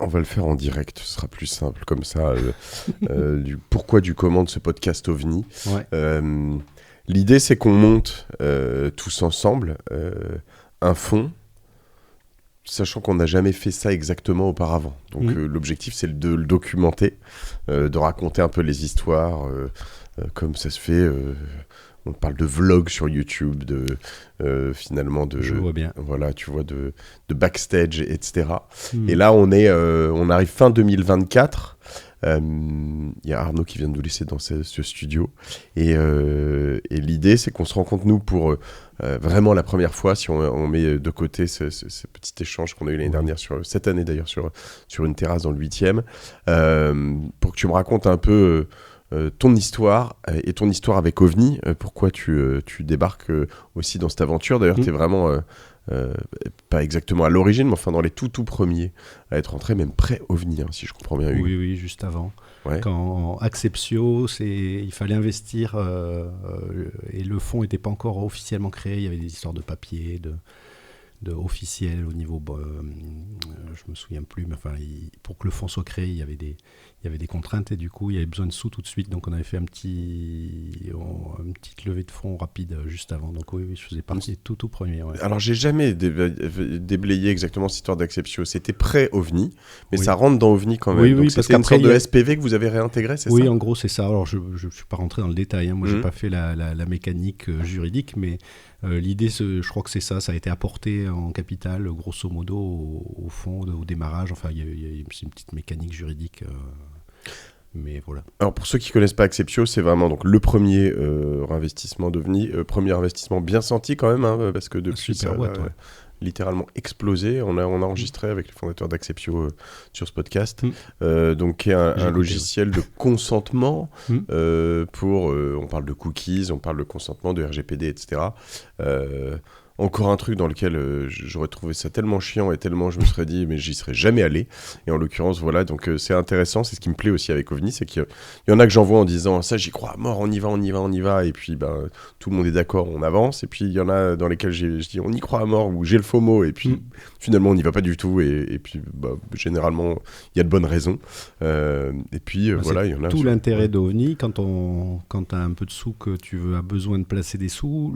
On va le faire en direct, ce sera plus simple comme ça. Pourquoi du comment de ce podcast OVNI. Ouais. L'idée, c'est qu'on monte tous ensemble un fond, sachant qu'on n'a jamais fait ça exactement auparavant. Donc l'objectif, c'est de le documenter, de raconter un peu les histoires, comme ça se fait. On parle de vlogs sur YouTube, finalement de. Je vois bien. Voilà, tu vois, de backstage, etc. Et là, on arrive fin 2024. Il y a Arnaud qui vient de nous laisser dans ce studio. Et l'idée, c'est qu'on se rencontre, nous, pour vraiment la première fois, si on met de côté ce petit échange qu'on a eu l'année dernière, cette année d'ailleurs, sur une terrasse dans le 8e, pour que tu me racontes un peu ton histoire et ton histoire avec OVNI, pourquoi tu débarques aussi dans cette aventure. D'ailleurs, tu es vraiment, pas exactement à l'origine, mais enfin dans les tout premiers à être entré, même pré-OVNI, si je comprends bien, Hugues. Oui, juste avant. Ouais. Quand Acceptio, il fallait investir et le fonds n'était pas encore officiellement créé. Il y avait des histoires de papier, de officiel au niveau, je me souviens plus, mais enfin, pour que le fonds soit créé, il y avait des contraintes et du coup, il y avait besoin de sous tout de suite. Donc, on avait fait une petite levée de fonds rapide juste avant. Donc, oui, je faisais partie des tout premiers. Ouais. Alors, j'ai jamais déblayé exactement cette histoire d'Acceptio. C'était pré-OVNI, mais ça rentre dans OVNI quand même. Oui, donc, parce c'était une sorte qu'après, de SPV que vous avez réintégré, c'est ça ? Oui, en gros, c'est ça. Alors, je ne suis pas rentré dans le détail. Hein. Moi, je n'ai pas fait la mécanique juridique, mais l'idée, je crois que c'est ça. Ça a été apporté en capital, grosso modo, au fond, au démarrage. Enfin, c'est une petite mécanique juridique. Mais voilà. Alors, pour ceux qui ne connaissent pas Acceptio, c'est vraiment donc, le premier investissement d'OVNI. Premier investissement bien senti quand même, hein, parce que depuis, ça a littéralement explosé. On a enregistré avec les fondateurs d'Acceptio sur ce podcast. Donc, qui est un logiciel de consentement pour... on parle de cookies, on parle de consentement, de RGPD, etc. Encore un truc dans lequel j'aurais trouvé ça tellement chiant et tellement je me serais dit mais j'y serais jamais allé. Et en l'occurrence voilà, donc c'est intéressant, c'est ce qui me plaît aussi avec OVNI, c'est qu'il y en a que j'envoie en disant ça j'y crois à mort, on y va et puis tout le monde est d'accord, on avance. Et puis il y en a dans lesquels je dis on y croit à mort ou j'ai le FOMO et puis finalement on n'y va pas du tout et puis généralement il y a de bonnes raisons. Et puis voilà, il y en a tout l'intérêt d'OVNI quand tu as un peu de sous, que tu as besoin de placer des sous,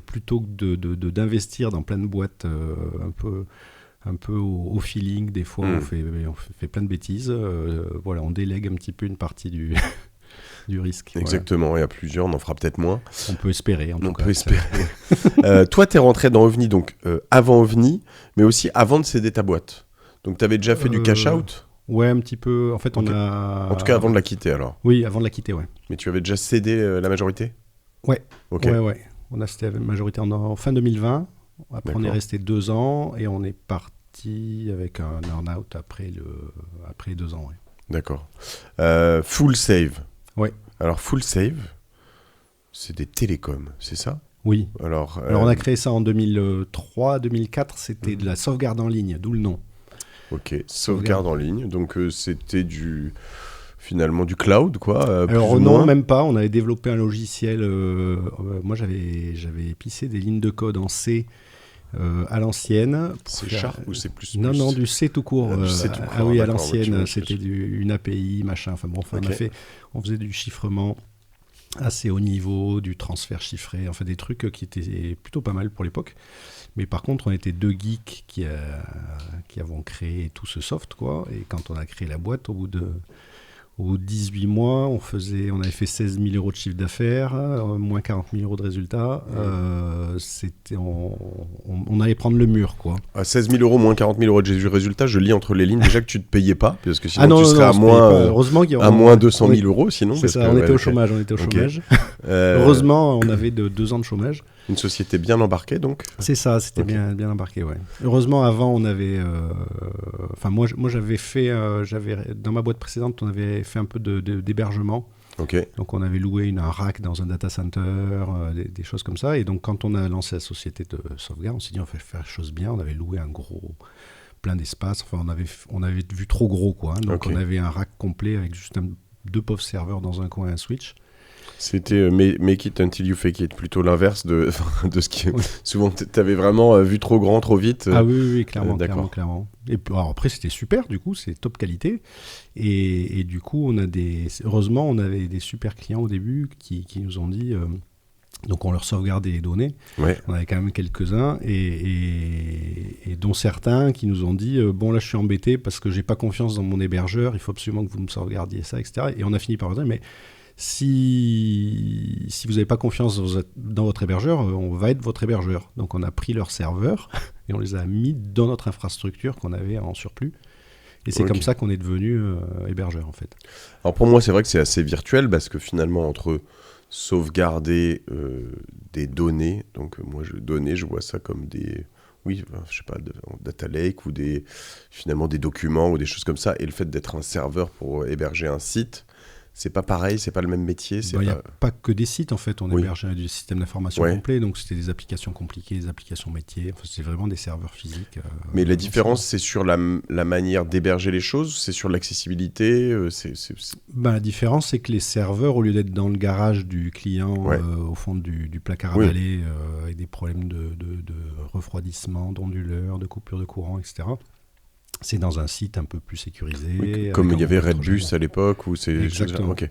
plutôt que d'investir dans plein de boîtes un peu au feeling, des fois on fait plein de bêtises, voilà, on délègue un petit peu une partie du risque. Exactement, voilà. Et à plusieurs, on en fera peut-être moins. On peut espérer en tout cas. On peut espérer. Toi, t'es rentré dans OVNI donc avant OVNI, mais aussi avant de céder ta boîte. Donc t'avais déjà fait du cash out ? Ouais, un petit peu. En fait, okay. En tout cas, avant de la quitter alors. Oui, avant de la quitter, ouais. Mais tu avais déjà cédé la majorité ? Ouais. Okay. Ouais. On a cédé la majorité en fin 2020. Après, on est resté 2 ans et on est parti avec un earn-out après 2 ans. Ouais. D'accord. Full Save. Ouais. Alors, Full Save, c'est des télécoms, c'est ça ? Oui. Alors, on a créé ça en 2003-2004. C'était de la sauvegarde en ligne, d'où le nom. Ok, sauvegarde en ligne. Donc, c'était finalement du cloud, quoi. Alors non, même pas. On avait développé un logiciel. Moi, j'avais pissé des lignes de code en C à l'ancienne. C# ou C++? Non, du C tout court. Du C tout court. Ah oui, à l'ancienne, c'était une API, machin. Enfin bon, on faisait du chiffrement assez haut niveau, du transfert chiffré, enfin des trucs qui étaient plutôt pas mal pour l'époque. Mais par contre, on était 2 geeks qui avons créé tout ce soft, quoi. Et quand on a créé la boîte, au bout de 18 mois, on avait fait 16 000 euros de chiffre d'affaires, moins 40 000 euros de résultats. On allait prendre le mur, quoi. À 16 000 euros, moins 40 000 euros de résultats, je lis entre les lignes déjà que tu ne te payais pas, parce que sinon tu serais à moins 200 000 euros. Sinon, c'est ça, on était au chômage. Heureusement, on avait 2 ans de chômage. Une société bien embarquée, donc ? C'est ça, c'était bien embarqué, ouais. Heureusement, avant, on avait... moi, j'avais fait... dans ma boîte précédente, on avait fait un peu d'hébergement. Okay. Donc, on avait loué un rack dans un data center, des choses comme ça. Et donc, quand on a lancé la société de sauvegarde, on s'est dit, on va faire les choses bien. On avait loué plein d'espace. Enfin, on avait vu trop gros, quoi. Donc, on avait un rack complet avec juste 2 pauvres serveurs dans un coin et un switch. C'était make it until you fake it, plutôt l'inverse de ce qui... Souvent, t'avais vraiment vu trop grand, trop vite. Ah oui, clairement, clairement. Et alors après, c'était super, du coup, c'est top qualité. Et du coup, heureusement, on avait des super clients au début qui nous ont dit... donc on leur sauvegardait les données. Ouais. On avait quand même quelques-uns et dont certains qui nous ont dit bon là je suis embêté parce que j'ai pas confiance dans mon hébergeur, il faut absolument que vous me sauvegardiez ça, etc. Et on a fini par leur dire mais si vous n'avez pas confiance dans votre hébergeur, on va être votre hébergeur. Donc on a pris leurs serveurs et on les a mis dans notre infrastructure qu'on avait en surplus. Et c'est comme ça qu'on est devenu hébergeur en fait. Alors pour moi c'est vrai que c'est assez virtuel parce que finalement entre sauvegarder des données, donc moi je vois ça comme des je sais pas, data lake ou finalement des documents ou des choses comme ça, et le fait d'être un serveur pour héberger un site, c'est pas pareil, c'est pas le même métier. Il n'y a pas que des sites en fait, on héberge du système d'information complet, donc c'était des applications compliquées, des applications métiers, enfin, c'est vraiment des serveurs physiques. Mais la différence c'est sur la manière d'héberger les choses, c'est sur l'accessibilité La différence c'est que les serveurs, au lieu d'être dans le garage du client, au fond du placard à balai, avec des problèmes de refroidissement, d'onduleurs, de coupure de courant, etc., c'est dans un site un peu plus sécurisé. Comme il y avait Redbus à l'époque. Exactement. Okay.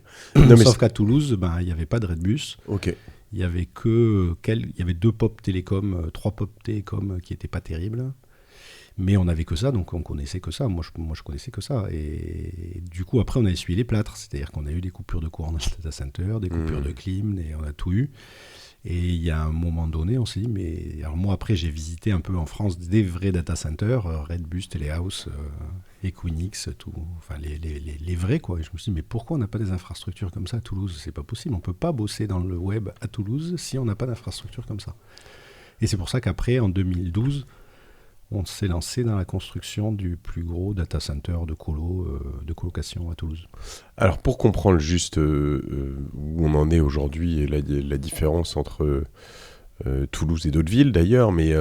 Sauf qu'à Toulouse, il n'y avait pas de Redbus. Okay. Il y avait deux POP Télécom, 3 POP Télécom qui n'étaient pas terribles. Mais on n'avait que ça, donc on connaissait que ça. Moi, je connaissais que ça. Et du coup, après, on a essuyé les plâtres. C'est-à-dire qu'on a eu des coupures de courant dans le data center, des coupures de clim, on a tout eu. Et il y a un moment donné, on s'est dit, mais... Alors moi, après, j'ai visité un peu en France des vrais data centers, Redbus, Telehouse, Equinix, tout, enfin les vrais, quoi. Et je me suis dit, mais pourquoi on n'a pas des infrastructures comme ça à Toulouse ? C'est pas possible, on peut pas bosser dans le web à Toulouse si on n'a pas d'infrastructure comme ça. Et c'est pour ça qu'après, en 2012, on s'est lancé dans la construction du plus gros data center de colocation à Toulouse. Alors pour comprendre juste où on en est aujourd'hui et la différence entre Toulouse et d'autres villes d'ailleurs, mais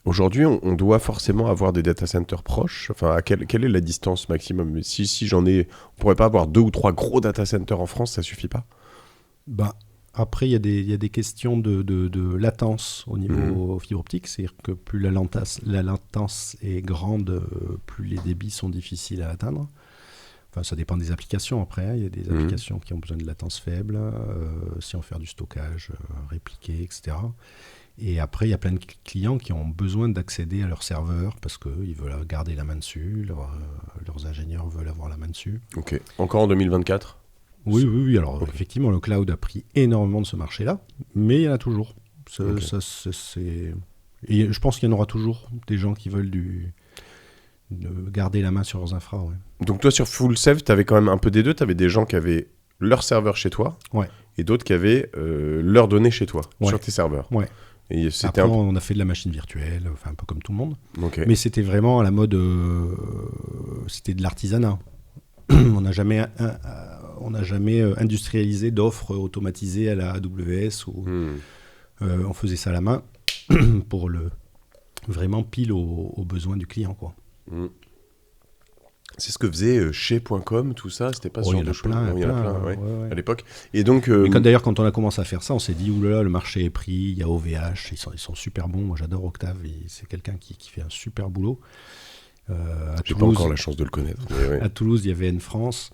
aujourd'hui on doit forcément avoir des data centers proches. Enfin, quelle est la distance maximum ? Si j'en ai, on pourrait pas avoir 2 ou 3 gros data centers en France, ça suffit pas ? Après, il y a des questions de latence au niveau fibre optique, c'est-à-dire que plus la latence est grande, plus les débits sont difficiles à atteindre. Enfin, ça dépend des applications après. Il y a des applications qui ont besoin de latence faible, si on veut faire du stockage répliqué, etc. Et après, il y a plein de clients qui ont besoin d'accéder à leurs serveurs parce qu'ils veulent garder la main dessus, leurs ingénieurs veulent avoir la main dessus. Ok. Encore en 2024 ? Oui. Alors, effectivement, le cloud a pris énormément de ce marché-là, mais il y en a toujours. Et je pense qu'il y en aura toujours des gens qui veulent de garder la main sur leurs infras. Ouais. Donc, toi, sur FullSafe, tu avais quand même un peu des deux. Tu avais des gens qui avaient leur serveur chez toi et d'autres qui avaient leurs données chez toi, sur tes serveurs. Ouais. Et après, on a fait de la machine virtuelle, enfin un peu comme tout le monde. Okay. Mais c'était vraiment à la mode, c'était de l'artisanat. On n'a jamais industrialisé d'offres automatisées à la AWS où on faisait ça à la main pour vraiment pile aux besoins du client, quoi. C'est ce que faisait chez.com, tout ça, c'était pas ce genre de choses. Il y en a plein, ouais. À l'époque. Et donc, d'ailleurs, quand on a commencé à faire ça, on s'est dit, oulala, le marché est pris, il y a OVH, ils sont super bons. Moi, j'adore Octave, c'est quelqu'un qui fait un super boulot. J'ai pas encore la chance de le connaître. À Toulouse, il y avait France,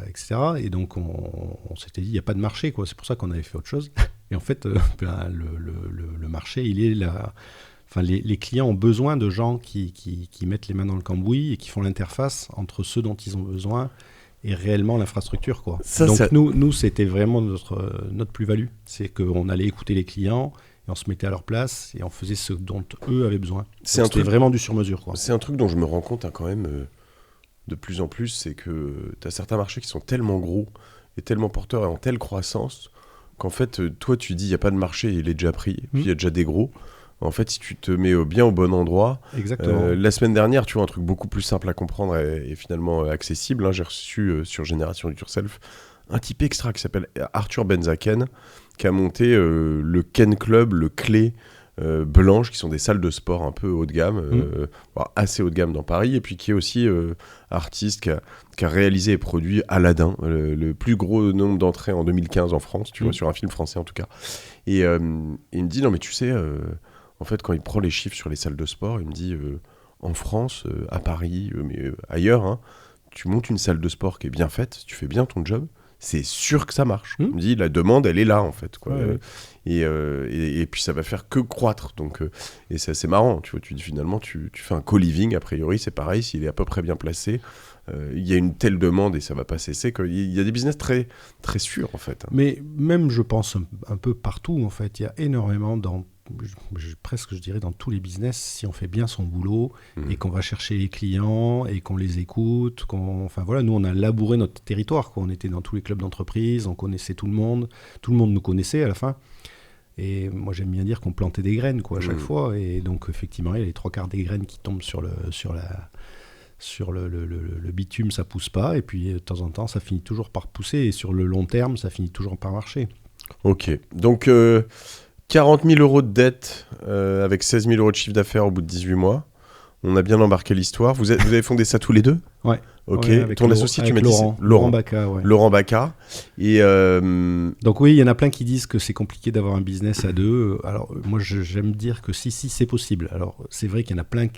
etc. Et donc, on s'était dit, il n'y a pas de marché, quoi. C'est pour ça qu'on avait fait autre chose. Et en fait, le marché, il est là. Enfin, les clients ont besoin de gens qui mettent les mains dans le cambouis et qui font l'interface entre ceux dont ils ont besoin et réellement l'infrastructure, quoi. Donc, nous, c'était vraiment notre plus-value. C'est qu'on allait écouter les clients et on se mettait à leur place et on faisait ce dont eux avaient besoin. C'était vraiment du sur-mesure, quoi. C'est un truc dont je me rends compte quand même de plus en plus, c'est que tu as certains marchés qui sont tellement gros et tellement porteurs et en telle croissance qu'en fait, toi, tu dis il n'y a pas de marché, il est déjà pris, puis il y a déjà des gros. En fait, si tu te mets bien au bon endroit... Exactement. La semaine dernière, tu vois, un truc beaucoup plus simple à comprendre et finalement accessible. J'ai reçu sur Génération Do It Yourself un type extra qui s'appelle Arthur Benzaken, qui a monté le Ken Club, le Clé, blanches qui sont des salles de sport un peu haut de gamme, assez haut de gamme dans Paris, et puis qui est aussi artiste qui a réalisé et produit Aladdin, le plus gros nombre d'entrées en 2015 en France, tu vois, sur un film français en tout cas. Et il me dit, non mais tu sais, en fait quand il prend les chiffres sur les salles de sport, il me dit, en France, à Paris, mais ailleurs, hein, tu montes une salle de sport qui est bien faite, tu fais bien ton job, c'est sûr que ça marche. Il me dit, la demande, elle est là, en fait. Quoi. Ouais. Et puis, ça va faire que croître. Donc, et c'est assez marrant. Tu vois, finalement, tu fais un co-living, a priori, c'est pareil, s'il est à peu près bien placé. Il y a une telle demande et ça ne va pas cesser. Il y a des business très, très sûrs, en fait. Mais même, je pense, un peu partout, en fait, il y a énormément presque je dirais dans tous les business, si on fait bien son boulot et qu'on va chercher les clients et qu'on les écoute, nous on a labouré notre territoire, quoi. On était dans tous les clubs d'entreprise, on connaissait tout le monde nous connaissait à la fin, et moi j'aime bien dire qu'on plantait des graines, quoi, à chaque fois, et donc effectivement il y a les 3/4 des graines qui tombent sur le bitume, ça pousse pas, et puis de temps en temps ça finit toujours par pousser, et sur le long terme ça finit toujours par marcher. Ok, donc 40 000 euros de dette avec 16 000 euros de chiffre d'affaires au bout de 18 mois. On a bien embarqué l'histoire. Vous avez fondé ça tous les deux ? Ouais. Ok. Ouais, ton associé, tu m'as dit Laurent Bacca. Ouais. Laurent Bacca. Et donc oui, il y en a plein qui disent que c'est compliqué d'avoir un business à deux. Alors moi, j'aime dire que si, c'est possible. Alors c'est vrai qu'il y en a plein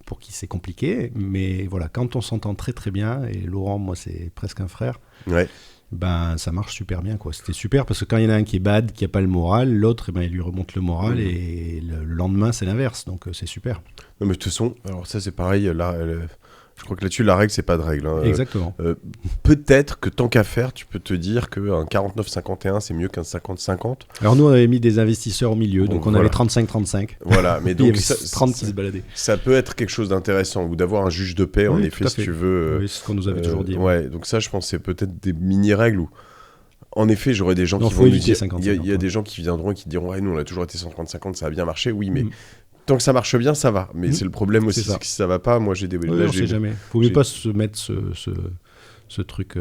pour qui c'est compliqué, mais voilà, quand on s'entend très très bien, et Laurent, moi, c'est presque un frère. Ouais. Ben, ça marche super bien, quoi. C'était super parce que quand il y en a un qui est bad, qui n'a pas le moral, l'autre, il lui remonte le moral et le lendemain, c'est l'inverse. Donc, c'est super. Non, mais de toute façon, alors ça, c'est pareil. Là, je crois que là-dessus, la règle, c'est pas de règle. Hein. Exactement. Peut-être que tant qu'à faire, tu peux te dire qu'un 49-51, c'est mieux qu'un 50-50. Alors, nous, on avait mis des investisseurs au milieu, donc on avait 35-35. Voilà, mais donc. Il y avait 30 qui se baladaient. Ça peut être quelque chose d'intéressant, ou d'avoir un juge de paix, en effet, si tu veux. Oui, c'est ce qu'on nous avait toujours dit. Ouais, donc ça, je pense, c'est peut-être des mini-règles où. En effet, j'aurais des gens qui vont nous dire. Il y a des gens qui viendront et qui diront, ouais, nous, on a toujours été 130-50, ça a bien marché. Oui, mais. Tant que ça marche bien, ça va. Mais c'est le problème aussi, c'est que si ça va pas, moi j'ai des. On sait jamais. Faut mieux pas se mettre ce truc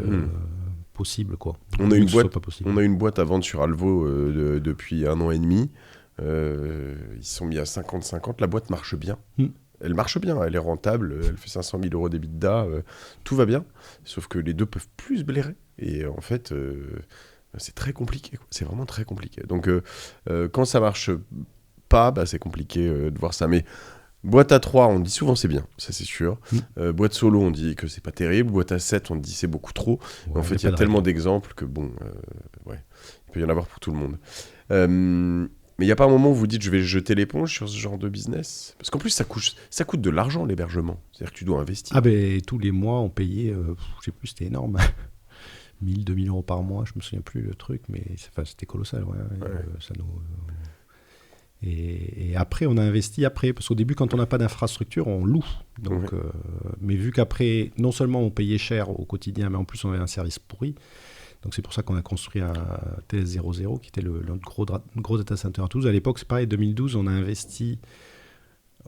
possible, quoi. On a une boîte à vendre sur Alvo depuis 1 an et demi. Ils sont mis à 50-50. La boîte marche bien. Elle marche bien, elle est rentable, elle fait 500 000 euros d'EBITDA, tout va bien. Sauf que les deux peuvent plus se blairer. Et en fait, c'est très compliqué, quoi. C'est vraiment très compliqué. Donc quand ça marche pas, c'est compliqué de voir ça. Mais boîte à 3, on dit souvent c'est bien, ça c'est sûr. Boîte solo, on dit que c'est pas terrible. Boîte à 7, on dit c'est beaucoup trop. Ouais, en fait, il y a tellement d'exemples que il peut y en avoir pour tout le monde. Mais il n'y a pas un moment où vous dites je vais jeter l'éponge sur ce genre de business ? Parce qu'en plus, ça coûte de l'argent, l'hébergement. C'est-à-dire que tu dois investir. Ah tous les mois, on payait, je sais plus, c'était énorme. 1 000, 2 000 euros par mois, je me souviens plus le truc, mais c'était colossal. Ça nous... Et après, on a investi parce qu'au début, quand on n'a pas d'infrastructure, on loue. Donc, mais vu qu'après, non seulement on payait cher au quotidien, mais en plus on avait un service pourri. Donc c'est pour ça qu'on a construit un TS00, qui était notre gros data center à Toulouse. À l'époque, c'est pareil, 2012, on a investi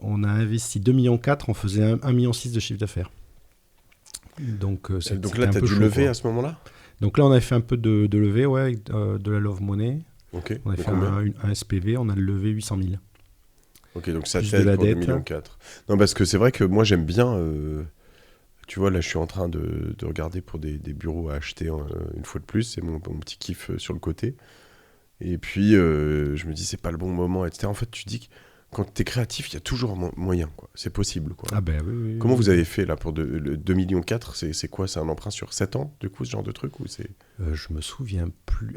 2,4 millions, on faisait 1,6 million de chiffre d'affaires. Donc là, tu as dû lever à ce moment-là ? Donc là, on avait fait un peu de levée, avec de la Love Money. Okay. On a fait un SPV, on a levé 800 000. Ok, donc ça t'aide pour 2,4 millions. Non, parce que c'est vrai que moi j'aime bien. Tu vois, là je suis en train de regarder pour des bureaux à acheter une fois de plus. C'est mon petit kiff sur le côté. Et puis je me dis c'est pas le bon moment, etc. En fait, tu dis que quand t'es créatif, il y a toujours moyen, quoi. C'est possible, quoi. Ah ben oui. Comment vous avez fait là pour le 2,4 millions ? C'est quoi ? C'est un emprunt sur 7 ans, du coup, ce genre de truc ou c'est... Je me souviens plus.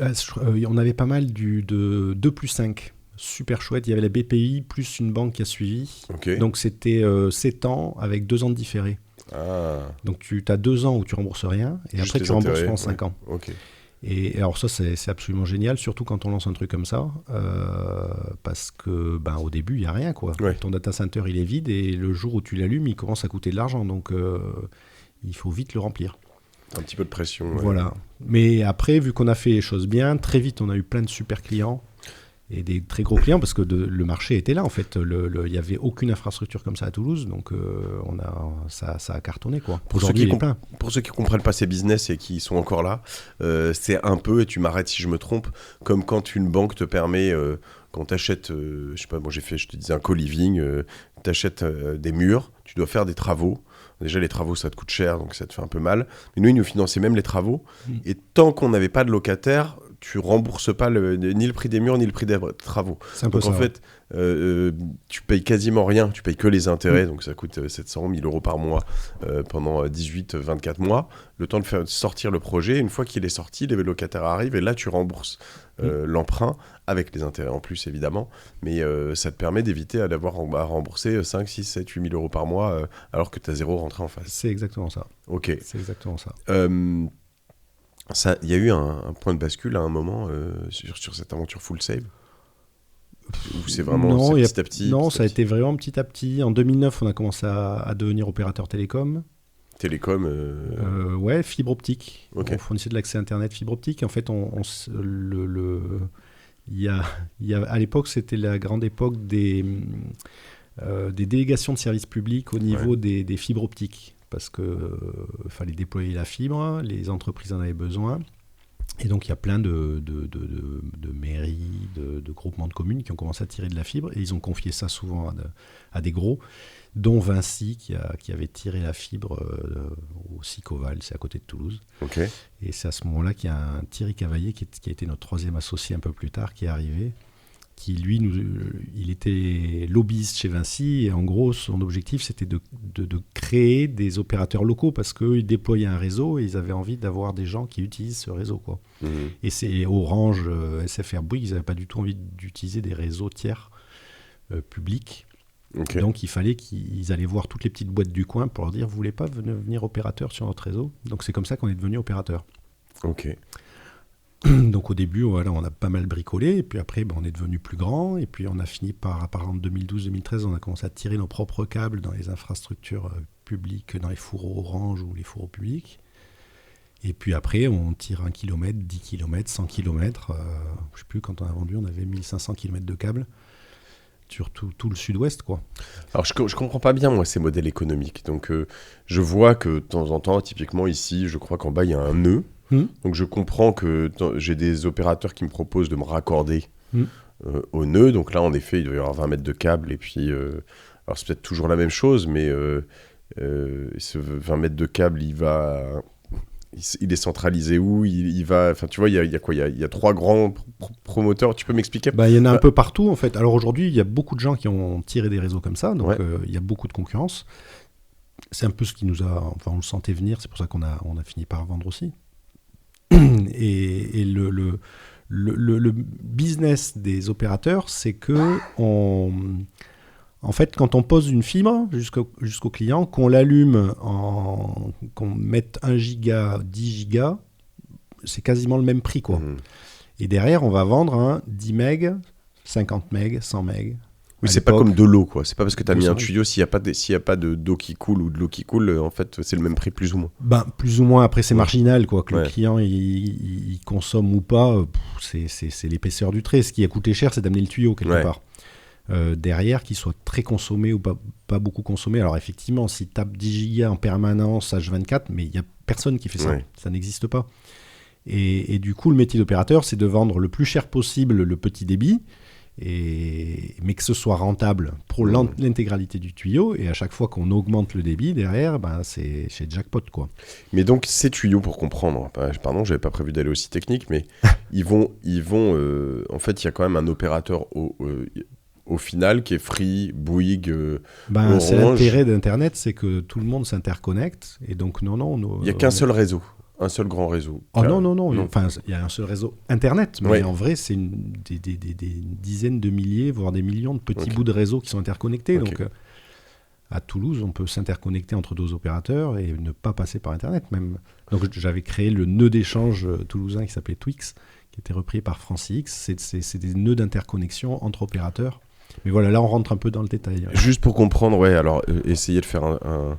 On avait pas mal de 2+5. Super chouette. Il y avait la BPI plus une banque qui a suivi. Okay. Donc c'était 7 ans avec 2 ans de différé. Ah. Donc tu as 2 ans où tu rembourses rien et juste après tu rembourses pendant 5 ans. Ok. Et alors ça, c'est absolument génial, surtout quand on lance un truc comme ça, parce que au début, il n'y a rien, quoi. Ouais. Ton data center, il est vide, et le jour où tu l'allumes, il commence à coûter de l'argent, donc il faut vite le remplir. Un petit peu de pression. Voilà. Mais après, vu qu'on a fait les choses bien, très vite, on a eu plein de super clients, et des très gros clients, parce que le marché était là, en fait. Il n'y avait aucune infrastructure comme ça à Toulouse, donc ça a cartonné, quoi. Pour ceux qui ne comprennent pas ces business et qui sont encore là, c'est un peu, et tu m'arrêtes si je me trompe, comme quand une banque te permet quand tu achètes, je sais pas, je te disais un co-living, tu achètes des murs, tu dois faire des travaux. Déjà, les travaux, ça te coûte cher, donc ça te fait un peu mal. Mais nous, ils nous finançaient même les travaux. Et tant qu'on n'avait pas de locataire, tu rembourses pas ni le prix des murs, ni le prix des travaux. Donc en fait, tu payes quasiment rien. Tu payes que les intérêts. Donc ça coûte 700 000 euros par mois pendant 18-24 mois. Le temps de faire sortir le projet. Une fois qu'il est sorti, les locataires arrivent et là, tu rembourses l'emprunt avec les intérêts en plus, évidemment. Mais ça te permet d'éviter d'avoir à rembourser 5, 6, 7, 8 000 euros par mois alors que tu as zéro rentrée en face. C'est exactement ça. Ok. C'est exactement ça. Il y a eu un point de bascule à un moment sur cette aventure Full Save. Ou c'est vraiment petit à petit? Non, ça a été vraiment petit à petit. En 2009, on a commencé à devenir opérateur télécom. Ouais, fibre optique. Okay. On fournissait de l'accès Internet fibre optique. En fait, à l'époque, c'était la grande époque des délégations de services publics au niveau des fibres optiques. Parce qu'il fallait déployer la fibre, les entreprises en avaient besoin. Et donc, il y a plein de mairies, de groupements de communes qui ont commencé à tirer de la fibre. Et ils ont confié ça souvent à des gros, dont Vinci, qui avait tiré la fibre au Sicoval, c'est à côté de Toulouse. Okay. Et c'est à ce moment-là qu'il y a un Thierry Cavaillé, qui a été notre troisième associé un peu plus tard, qui est arrivé, qui, lui, il était lobbyiste chez Vinci, et en gros, son objectif, c'était de créer des opérateurs locaux, parce qu'eux, ils déployaient un réseau, et ils avaient envie d'avoir des gens qui utilisent ce réseau, quoi. Mmh. Et c'est Orange, SFR Bouygues, ils n'avaient pas du tout envie d'utiliser des réseaux tiers publics. Okay. Donc, il fallait qu'ils allaient voir toutes les petites boîtes du coin pour leur dire, vous voulez pas venir opérateur sur notre réseau? Donc, c'est comme ça qu'on est devenu opérateur. Ok. Donc au début, voilà, on a pas mal bricolé, et puis après, on est devenu plus grand, et puis on a fini par en 2012-2013, on a commencé à tirer nos propres câbles dans les infrastructures publiques, dans les fourreaux Orange ou les fourreaux publics. Et puis après, on tire 1 km, 10 km, 100 km. Je sais plus, quand on a vendu, on avait 1500 km de câbles sur tout le sud-ouest, quoi. Alors je comprends pas bien, moi, ces modèles économiques. Donc je vois que de temps en temps, typiquement ici, je crois qu'en bas, il y a un nœud. Donc je comprends que j'ai des opérateurs qui me proposent de me raccorder au nœud. Donc là, en effet, il doit y avoir 20 mètres de câble. Et puis, alors c'est peut-être toujours la même chose, mais ce 20 mètres de câble, il est centralisé où? Il va, enfin, tu vois, il y a quoi? Il y a 3 grands promoteurs. Tu peux m'expliquer? Il y en a un peu partout, en fait. Alors aujourd'hui, il y a beaucoup de gens qui ont tiré des réseaux comme ça. Donc il y a beaucoup de concurrence. C'est un peu ce qui nous a... Enfin, on le sentait venir. C'est pour ça qu'on a fini par vendre aussi. Et le business des opérateurs, c'est que en fait, quand on pose une fibre jusqu'au client, qu'on l'allume, qu'on mette 1 giga, 10 gigas, c'est quasiment le même prix, quoi. Et derrière, on va vendre un 10 MB, 50 MB, 100 MB. Oui, c'est pas comme de l'eau, quoi. C'est pas parce que tu as mis un tuyau, s'il n'y a pas d'eau qui coule ou de l'eau qui coule, en fait, c'est le même prix, plus ou moins. Plus ou moins, après, c'est marginal, quoi. Que le client, il consomme ou pas, c'est l'épaisseur du trait. Ce qui a coûté cher, c'est d'amener le tuyau, quelque part. Derrière, qu'il soit très consommé ou pas beaucoup consommé. Alors, effectivement, s'il tape 10 gigas en permanence, H24, mais il n'y a personne qui fait ça. Ça n'existe pas. Et du coup, le métier d'opérateur, c'est de vendre le plus cher possible le petit débit, mais que ce soit rentable pour l'intégralité du tuyau, et à chaque fois qu'on augmente le débit derrière, c'est jackpot, quoi. Mais donc ces tuyaux, pour comprendre, pardon, j'avais pas prévu d'aller aussi technique, mais ils vont en fait, il y a quand même un opérateur au final qui est Free, Bouygues, Orange. C'est l'intérêt d'Internet, c'est que tout le monde s'interconnecte, et donc il n'y a qu'un seul réseau. Un seul grand réseau. Non. Enfin, il y a un seul réseau Internet, mais en vrai, c'est des dizaines de milliers, voire des millions de petits bouts de réseau qui sont interconnectés. Donc, à Toulouse, on peut s'interconnecter entre 2 opérateurs et ne pas passer par Internet même. Donc, j'avais créé le nœud d'échange toulousain qui s'appelait Twix, qui était repris par FranciX. C'est des nœuds d'interconnexion entre opérateurs. Mais voilà, là, on rentre un peu dans le détail. Juste pour comprendre, alors, essayez de faire un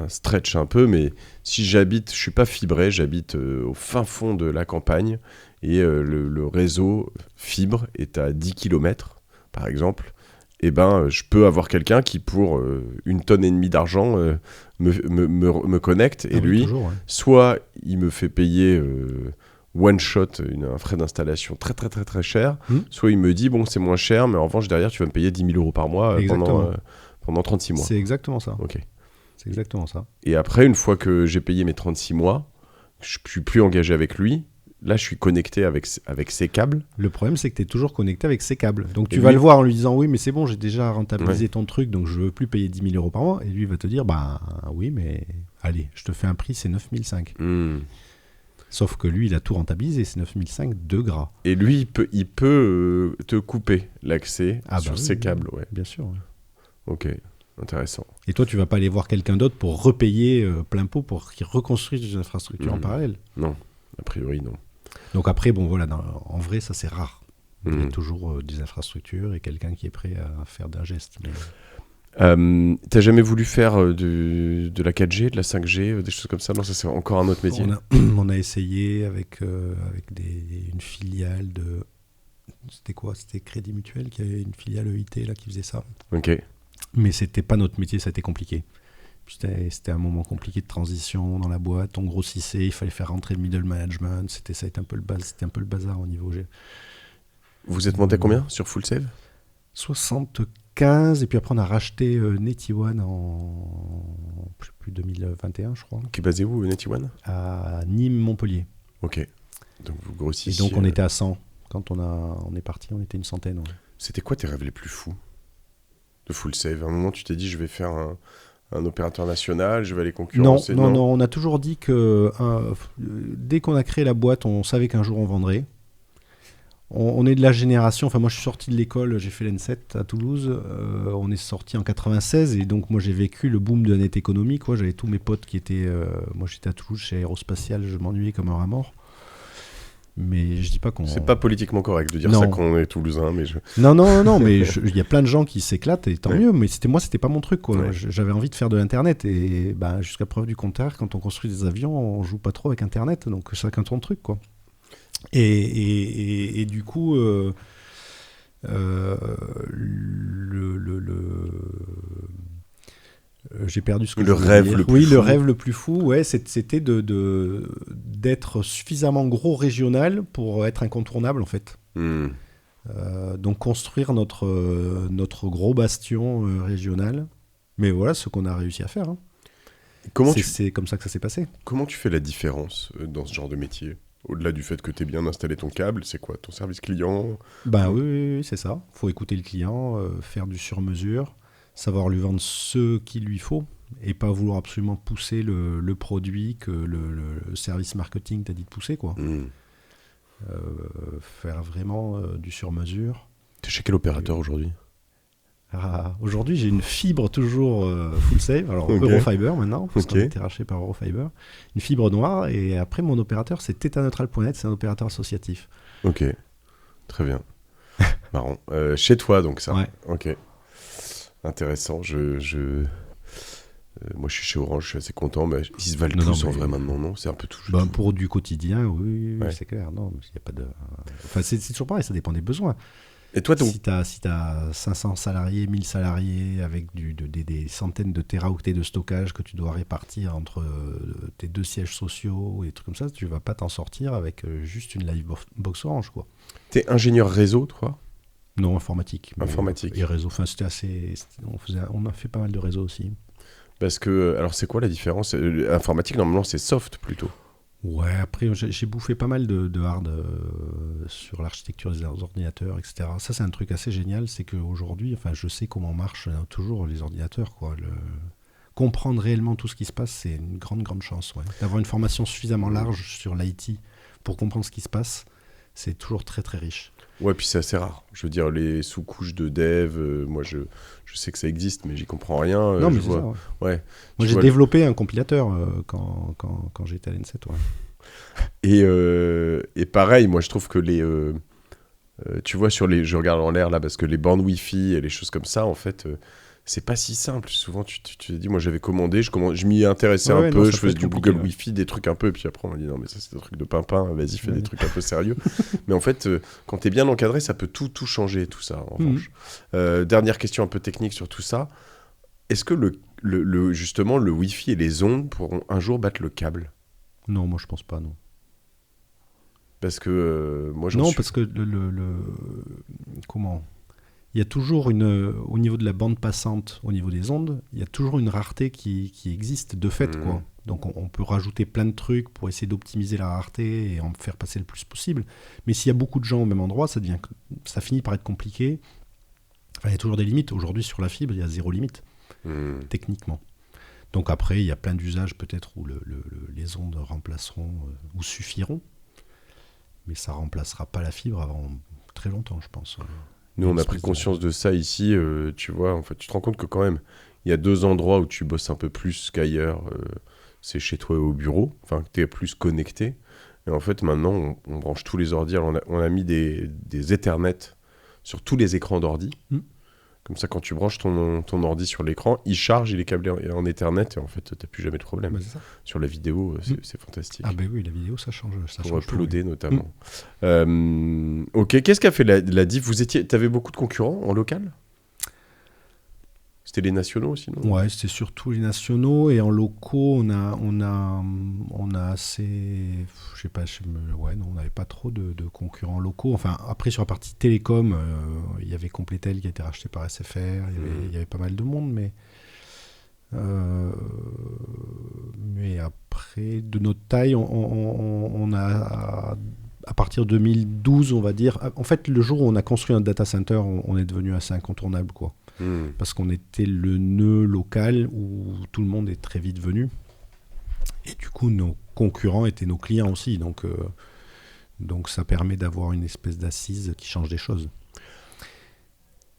stretch un peu, mais si je suis pas fibré, j'habite au fin fond de la campagne, et le réseau fibre est à 10 km, par exemple, et je peux avoir quelqu'un qui, pour 1,5 tonne d'argent, me connecte, et lui, soit il me fait payer one shot, un frais d'installation très très très très cher, soit il me dit bon c'est moins cher, mais en revanche derrière tu vas me payer 10 000 euros par mois pendant 36 mois. C'est exactement ça. Ok. C'est exactement ça. Et après, une fois que j'ai payé mes 36 mois, je ne suis plus engagé avec lui. Là, je suis connecté avec ses câbles. Le problème, c'est que tu es toujours connecté avec ses câbles. Donc, tu vas le voir en lui disant « Oui, mais c'est bon, j'ai déjà rentabilisé ton truc, donc je ne veux plus payer 10 000 euros par mois. » Et lui va te dire « Bah oui, mais allez, je te fais un prix, c'est 9 500. Sauf que lui, il a tout rentabilisé, c'est 9 500 de gras. Et lui, il peut te couper l'accès sur ses câbles. Ouais. Bien sûr. Ouais. Ok, intéressant. Et toi, tu ne vas pas aller voir quelqu'un d'autre pour repayer plein pot pour qu'il reconstruise des infrastructures en parallèle. Non, a priori, non. Donc après, bon voilà, en vrai, ça c'est rare. Il y a toujours des infrastructures et quelqu'un qui est prêt à faire d'un geste. Mais... T'as jamais voulu faire de la 4G, de la 5G, des choses comme ça? Non, ça c'est encore un autre métier. On a essayé avec une filiale de... C'était quoi? C'était Crédit Mutuel qui avait une filiale EIT là, qui faisait ça. Ok. Mais c'était pas notre métier, ça a été compliqué. C'était un moment compliqué de transition dans la boîte, on grossissait, il fallait faire rentrer le middle management, c'était un peu le bazar au niveau G. Vous êtes monté à combien sur Full Save? 75, et puis après on a racheté NetOne en plus 2021 je crois. Qui est basé où NetOne? À Nîmes-Montpellier. Ok, donc vous grossissiez. Et donc on était à 100, quand on est parti on était une centaine. Ouais. C'était quoi tes rêves les plus fous de Full Save? À un moment tu t'es dit je vais faire un opérateur national, je vais aller concurrencer? Non, on a toujours dit que dès qu'on a créé la boîte, on savait qu'un jour on vendrait. On est de la génération, enfin moi je suis sorti de l'école, j'ai fait l'E7 à Toulouse, on est sorti en 96 et donc moi j'ai vécu le boom de la net économique, j'avais tous mes potes qui étaient, moi j'étais à Toulouse chez Aérospatial, je m'ennuyais comme un rat mort. Mais je dis pas qu'on... C'est pas politiquement correct de dire ça quand on est toulousain, mais Non, mais il y a plein de gens qui s'éclatent et tant mieux, mais c'était pas mon truc, quoi. Ouais. J'avais envie de faire de l'internet et jusqu'à preuve du contraire, quand on construit des avions, on joue pas trop avec internet, donc chacun ton truc, quoi. Et du coup, j'ai perdu ce que le rêve le plus oui, fou. Le rêve le plus fou, ouais, c'était d'être suffisamment gros régional pour être incontournable en fait. Donc construire notre gros bastion régional. Mais voilà ce qu'on a réussi à faire. Hein. C'est comme ça que ça s'est passé. Comment tu fais la différence dans ce genre de métier? Au-delà du fait que tu aies bien installé ton câble, c'est quoi? Ton service client? Oui, c'est ça. Il faut écouter le client, faire du sur-mesure, savoir lui vendre ce qu'il lui faut et pas vouloir absolument pousser le produit que le service marketing t'a dit de pousser, quoi. Faire vraiment du sur-mesure. Tu es chez quel opérateur aujourd'hui? Aujourd'hui, j'ai une fibre toujours Full Save, alors Eurofiber maintenant, parce qu'on a été racheté par Eurofiber. Une fibre noire, et après, mon opérateur, c'est Tetaneutral.net, c'est un opérateur associatif. Ok, très bien. Marrant. Chez toi, donc, ça. Ouais. Ok. Intéressant. Moi, je suis chez Orange, je suis assez content, mais ils se valent tous en vrai maintenant, non? C'est un peu tout. Pour du quotidien, oui, c'est clair. Non, il n'y a pas de... Enfin, c'est toujours pareil, ça dépend des besoins. Et toi, si tu as 500 salariés, 1000 salariés, avec des centaines de téraoctets de stockage que tu dois répartir entre tes 2 sièges sociaux et des trucs comme ça, tu vas pas t'en sortir avec juste une Livebox Orange, quoi. T'es ingénieur réseau, toi? Non, informatique. Informatique. Et réseau, enfin, c'était assez... On a fait pas mal de réseaux aussi. Parce que, alors c'est quoi la différence? Informatique, normalement, c'est soft plutôt. Ouais, après, j'ai bouffé pas mal de hard sur l'architecture des ordinateurs, etc. Ça, c'est un truc assez génial, c'est qu'aujourd'hui, enfin, je sais comment marchent toujours les ordinateurs, quoi. Comprendre réellement tout ce qui se passe, c'est une grande chance, ouais. D'avoir une formation suffisamment large sur l'IT pour comprendre ce qui se passe, c'est toujours très, très riche. Ouais, puis c'est assez rare. Je veux dire, les sous-couches de dev, moi, je sais que ça existe, mais j'y comprends rien. Non, mais c'est ça, ouais. Moi, j'ai développé un compilateur quand j'étais à l'E7, ouais. Et pareil, moi, je trouve que tu vois, je regarde en l'air, là, parce que les bornes Wi-Fi et les choses comme ça, en fait... c'est pas si simple. Souvent, tu te dis, moi j'avais commandé, je m'y intéressais un peu, je faisais du Google Wi-Fi, des trucs un peu, et puis après on m'a dit, non, mais ça c'est des trucs de pimpin, vas-y, fais des trucs un peu sérieux. Mais en fait, quand t'es bien encadré, ça peut tout changer, tout ça, en revanche. Dernière question un peu technique sur tout ça. Est-ce que justement le Wi-Fi et les ondes pourront un jour battre le câble? Non, moi je pense pas, non. Parce que moi, parce que comment il y a toujours au niveau de la bande passante, au niveau des ondes, il y a toujours une rareté qui existe de fait, quoi. Donc on peut rajouter plein de trucs pour essayer d'optimiser la rareté et en faire passer le plus possible. Mais s'il y a beaucoup de gens au même endroit, ça finit par être compliqué. Enfin, il y a toujours des limites. Aujourd'hui, sur la fibre, il y a 0 limite, techniquement. Donc après, il y a plein d'usages peut-être où les ondes remplaceront ou suffiront. Mais ça ne remplacera pas la fibre avant très longtemps, je pense. Nous, on a pris conscience de ça ici. Tu vois, en fait, tu te rends compte que quand même, il y a 2 endroits où tu bosses un peu plus qu'ailleurs. C'est chez toi au bureau. Enfin, tu es plus connecté. Et en fait, maintenant, on branche tous les ordi. Alors, on a mis des Ethernet sur tous les écrans d'ordi. Comme ça, quand tu branches ton ordi sur l'écran, il charge, il est câblé en Ethernet. Et en fait, tu n'as plus jamais de problème. Sur la vidéo, c'est fantastique. Ah ben oui, la vidéo, ça change. Pour uploader, notamment. Ok, qu'est-ce qu'a fait la DIF ? Tu avais beaucoup de concurrents en local ? C'était les nationaux aussi, non ? Ouais, c'était surtout les nationaux. Et en locaux, on a assez... Je sais pas, on n'avait pas trop de concurrents locaux. Enfin, après, sur la partie télécom, il y avait Complétel qui a été racheté par SFR. Il y avait pas mal de monde, mais après, de notre taille, on a... À partir de 2012, on va dire... En fait, le jour où on a construit un data center, on est devenu assez incontournable, quoi. Parce qu'on était le nœud local où tout le monde est très vite venu. Et du coup, nos concurrents étaient nos clients aussi. Donc ça permet d'avoir une espèce d'assise qui change des choses.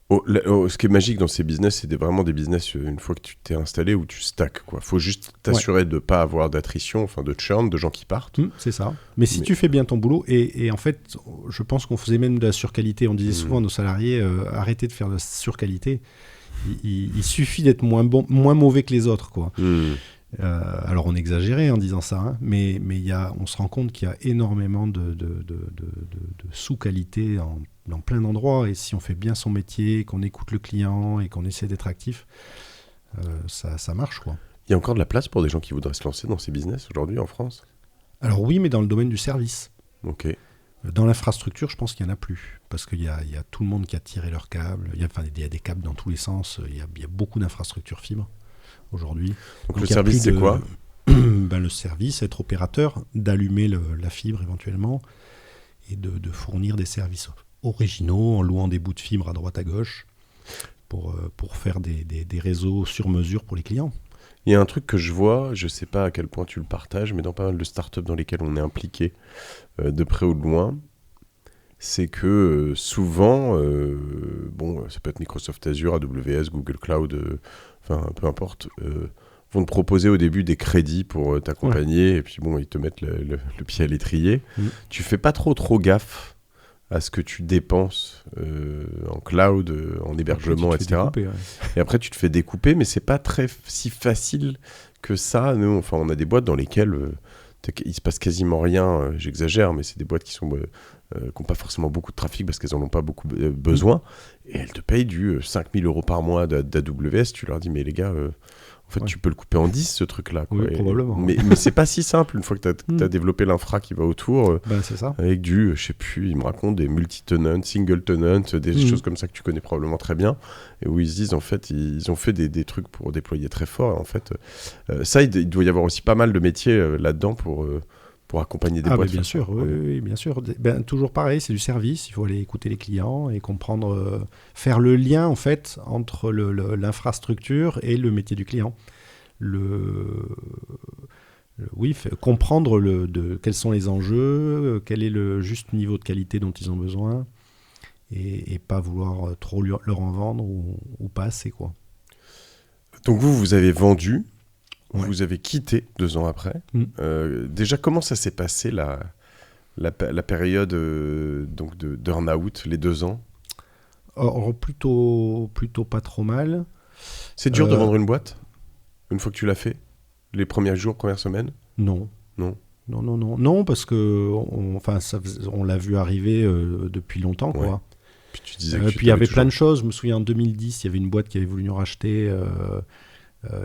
Ce qui est magique dans ces business, c'est vraiment des business, une fois que tu t'es installé, où tu stacks, quoi. Faut juste t'assurer de ne pas avoir d'attrition, enfin de churn, de gens qui partent. C'est ça. Mais si tu fais bien ton boulot, et en fait, je pense qu'on faisait même de la surqualité. On disait souvent à nos salariés, arrêtez de faire de la surqualité. Il suffit d'être moins mauvais que les autres, quoi. Alors on exagérait en disant ça, hein, mais on se rend compte qu'il y a énormément de sous-qualité dans plein d'endroits, et si on fait bien son métier, qu'on écoute le client et qu'on essaie d'être actif, ça marche, quoi. Il y a encore de la place pour des gens qui voudraient se lancer dans ces business aujourd'hui en France ? Alors oui, mais dans le domaine du service. Ok. Dans l'infrastructure, je pense qu'il n'y en a plus, parce qu'il y a tout le monde qui a tiré leurs câbles, il y a des câbles dans tous les sens, il y a beaucoup d'infrastructures fibres aujourd'hui. Donc le service, c'est quoi ? Le service, être opérateur, d'allumer la fibre éventuellement, et de fournir des services originaux en louant des bouts de fibre à droite à gauche pour faire des réseaux sur mesure pour les clients. Il y a un truc que je vois, je ne sais pas à quel point tu le partages, mais dans pas mal de startups dans lesquelles on est impliqué, de près ou de loin, c'est que souvent, ça peut être Microsoft Azure, AWS, Google Cloud, peu importe, vont te proposer au début des crédits pour t'accompagner, et puis ils te mettent le pied à l'étrier. Tu fais pas trop gaffe à ce que tu dépenses en cloud, en hébergement, etc. Découper, Et après, tu te fais découper, mais c'est pas si facile que ça. Nous, on a des boîtes dans lesquelles il se passe quasiment rien. J'exagère, mais c'est des boîtes qui n'ont pas forcément beaucoup de trafic parce qu'elles n'en ont pas beaucoup besoin. Et elles te payent du 5 000 € par mois d'AWS. Tu leur dis, mais les gars... En fait, tu peux le couper en 10, ce truc-là. Quoi. Oui, probablement. Mais c'est pas si simple une fois que tu as développé l'infra qui va autour. C'est ça. Avec je sais plus, ils me racontent des multi-tenants, single-tenants, des choses comme ça que tu connais probablement très bien. Et où ils se disent, en fait, ils ont fait des trucs pour déployer très fort. Et en fait, ça, il doit y avoir aussi pas mal de métiers là-dedans pour accompagner des boîtes. Bien sûr, oui, bien sûr. Toujours pareil, c'est du service. Il faut aller écouter les clients et comprendre, faire le lien en fait entre l'infrastructure et le métier du client. Comprendre quels sont les enjeux, quel est le juste niveau de qualité dont ils ont besoin, et pas vouloir trop leur en vendre ou pas assez, quoi. Donc vous avez vendu. Vous avez quitté 2 ans après. Déjà, comment ça s'est passé la période donc de burn-out, les 2 ans ? Or, plutôt pas trop mal. C'est dur de vendre une boîte une fois que tu l'as fait ? Les premiers jours, premières semaines ? Non, parce que on l'a vu arriver depuis longtemps, quoi. Puis tu disais puis il y avait plein de choses. Je me souviens en 2010, il y avait une boîte qui avait voulu nous racheter.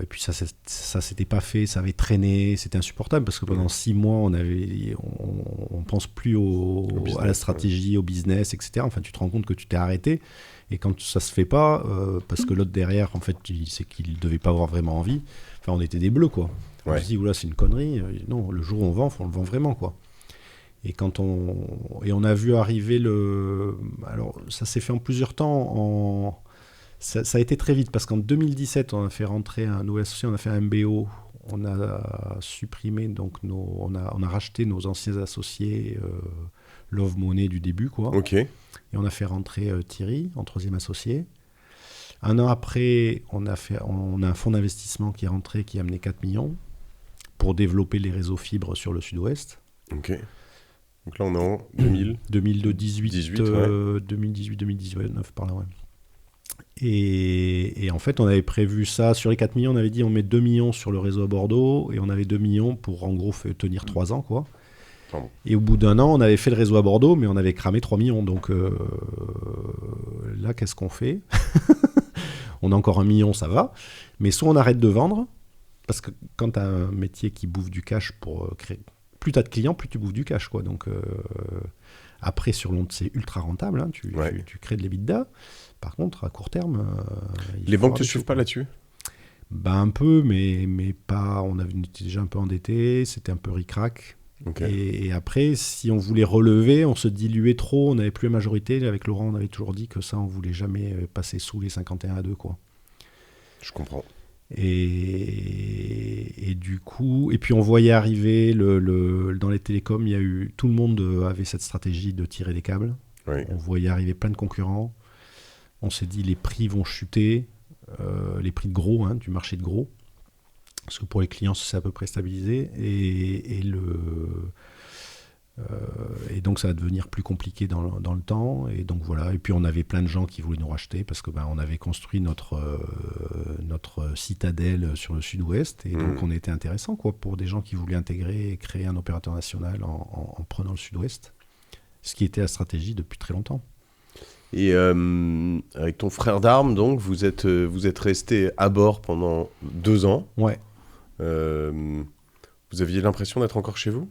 Et puis ça s'était pas fait, ça avait traîné, c'était insupportable parce que pendant 6 mois, on pense plus à la stratégie, au business, etc. Enfin, tu te rends compte que tu t'es arrêté. Et quand ça se fait pas, parce que l'autre derrière, en fait, c'est qu'il devait pas avoir vraiment envie. Enfin, on était des bleus, quoi. On se dit, oula, c'est une connerie. Non, le jour où on vend, on le vend vraiment, quoi. Et on a vu arriver alors, ça s'est fait en plusieurs temps. Ça a été très vite parce qu'en 2017, on a fait rentrer un nouvel associé, on a fait un MBO, on a supprimé, donc on a racheté nos anciens associés Love Money du début, quoi. Ok. Et on a fait rentrer Thierry en 3e associé. Un an après, on a un fonds d'investissement qui est rentré, qui a amené 4 millions pour développer les réseaux fibres sur le sud-ouest. Ok. Donc là, on est en 2018, 2019 par là, ouais. Et en fait, on avait prévu ça. Sur les 4 millions, on avait dit on met 2 millions sur le réseau à Bordeaux et on avait 2 millions pour en gros tenir 3 ans, quoi. Pardon. Et au bout d'un an, on avait fait le réseau à Bordeaux, mais on avait cramé 3 millions. Donc là, qu'est-ce qu'on fait? On a encore 1 million, ça va. Mais soit on arrête de vendre, parce que quand tu as un métier qui bouffe du cash pour créer... Plus tu as de clients, plus tu bouffes du cash, quoi. Donc après, sur long, c'est ultra rentable. Hein. Tu crées de l'EBITDA. Par contre, à court terme... les banques ne te suivent pas là-dessus? Un peu, mais pas... On était déjà un peu endetté, c'était un peu ric-rac. Okay. Et après, si on voulait relever, on se diluait trop, on n'avait plus la majorité. Avec Laurent, on avait toujours dit que ça, on ne voulait jamais passer sous les 51-2, quoi. Je comprends. Et du coup, et puis on voyait arriver dans les télécoms, tout le monde avait cette stratégie de tirer des câbles. Oui. On voyait arriver plein de concurrents. On s'est dit les prix vont chuter, les prix de gros, du marché de gros, parce que pour les clients c'est à peu près stabilisé et donc ça va devenir plus compliqué dans le temps. Et donc voilà. Et puis on avait plein de gens qui voulaient nous racheter parce que on avait construit notre citadelle sur le sud-ouest et donc on était intéressant, quoi, pour des gens qui voulaient intégrer et créer un opérateur national en prenant le sud-ouest, ce qui était la stratégie depuis très longtemps. Et avec ton frère d'armes, donc vous êtes resté à bord pendant 2 ans. Ouais. Vous aviez l'impression d'être encore chez vous?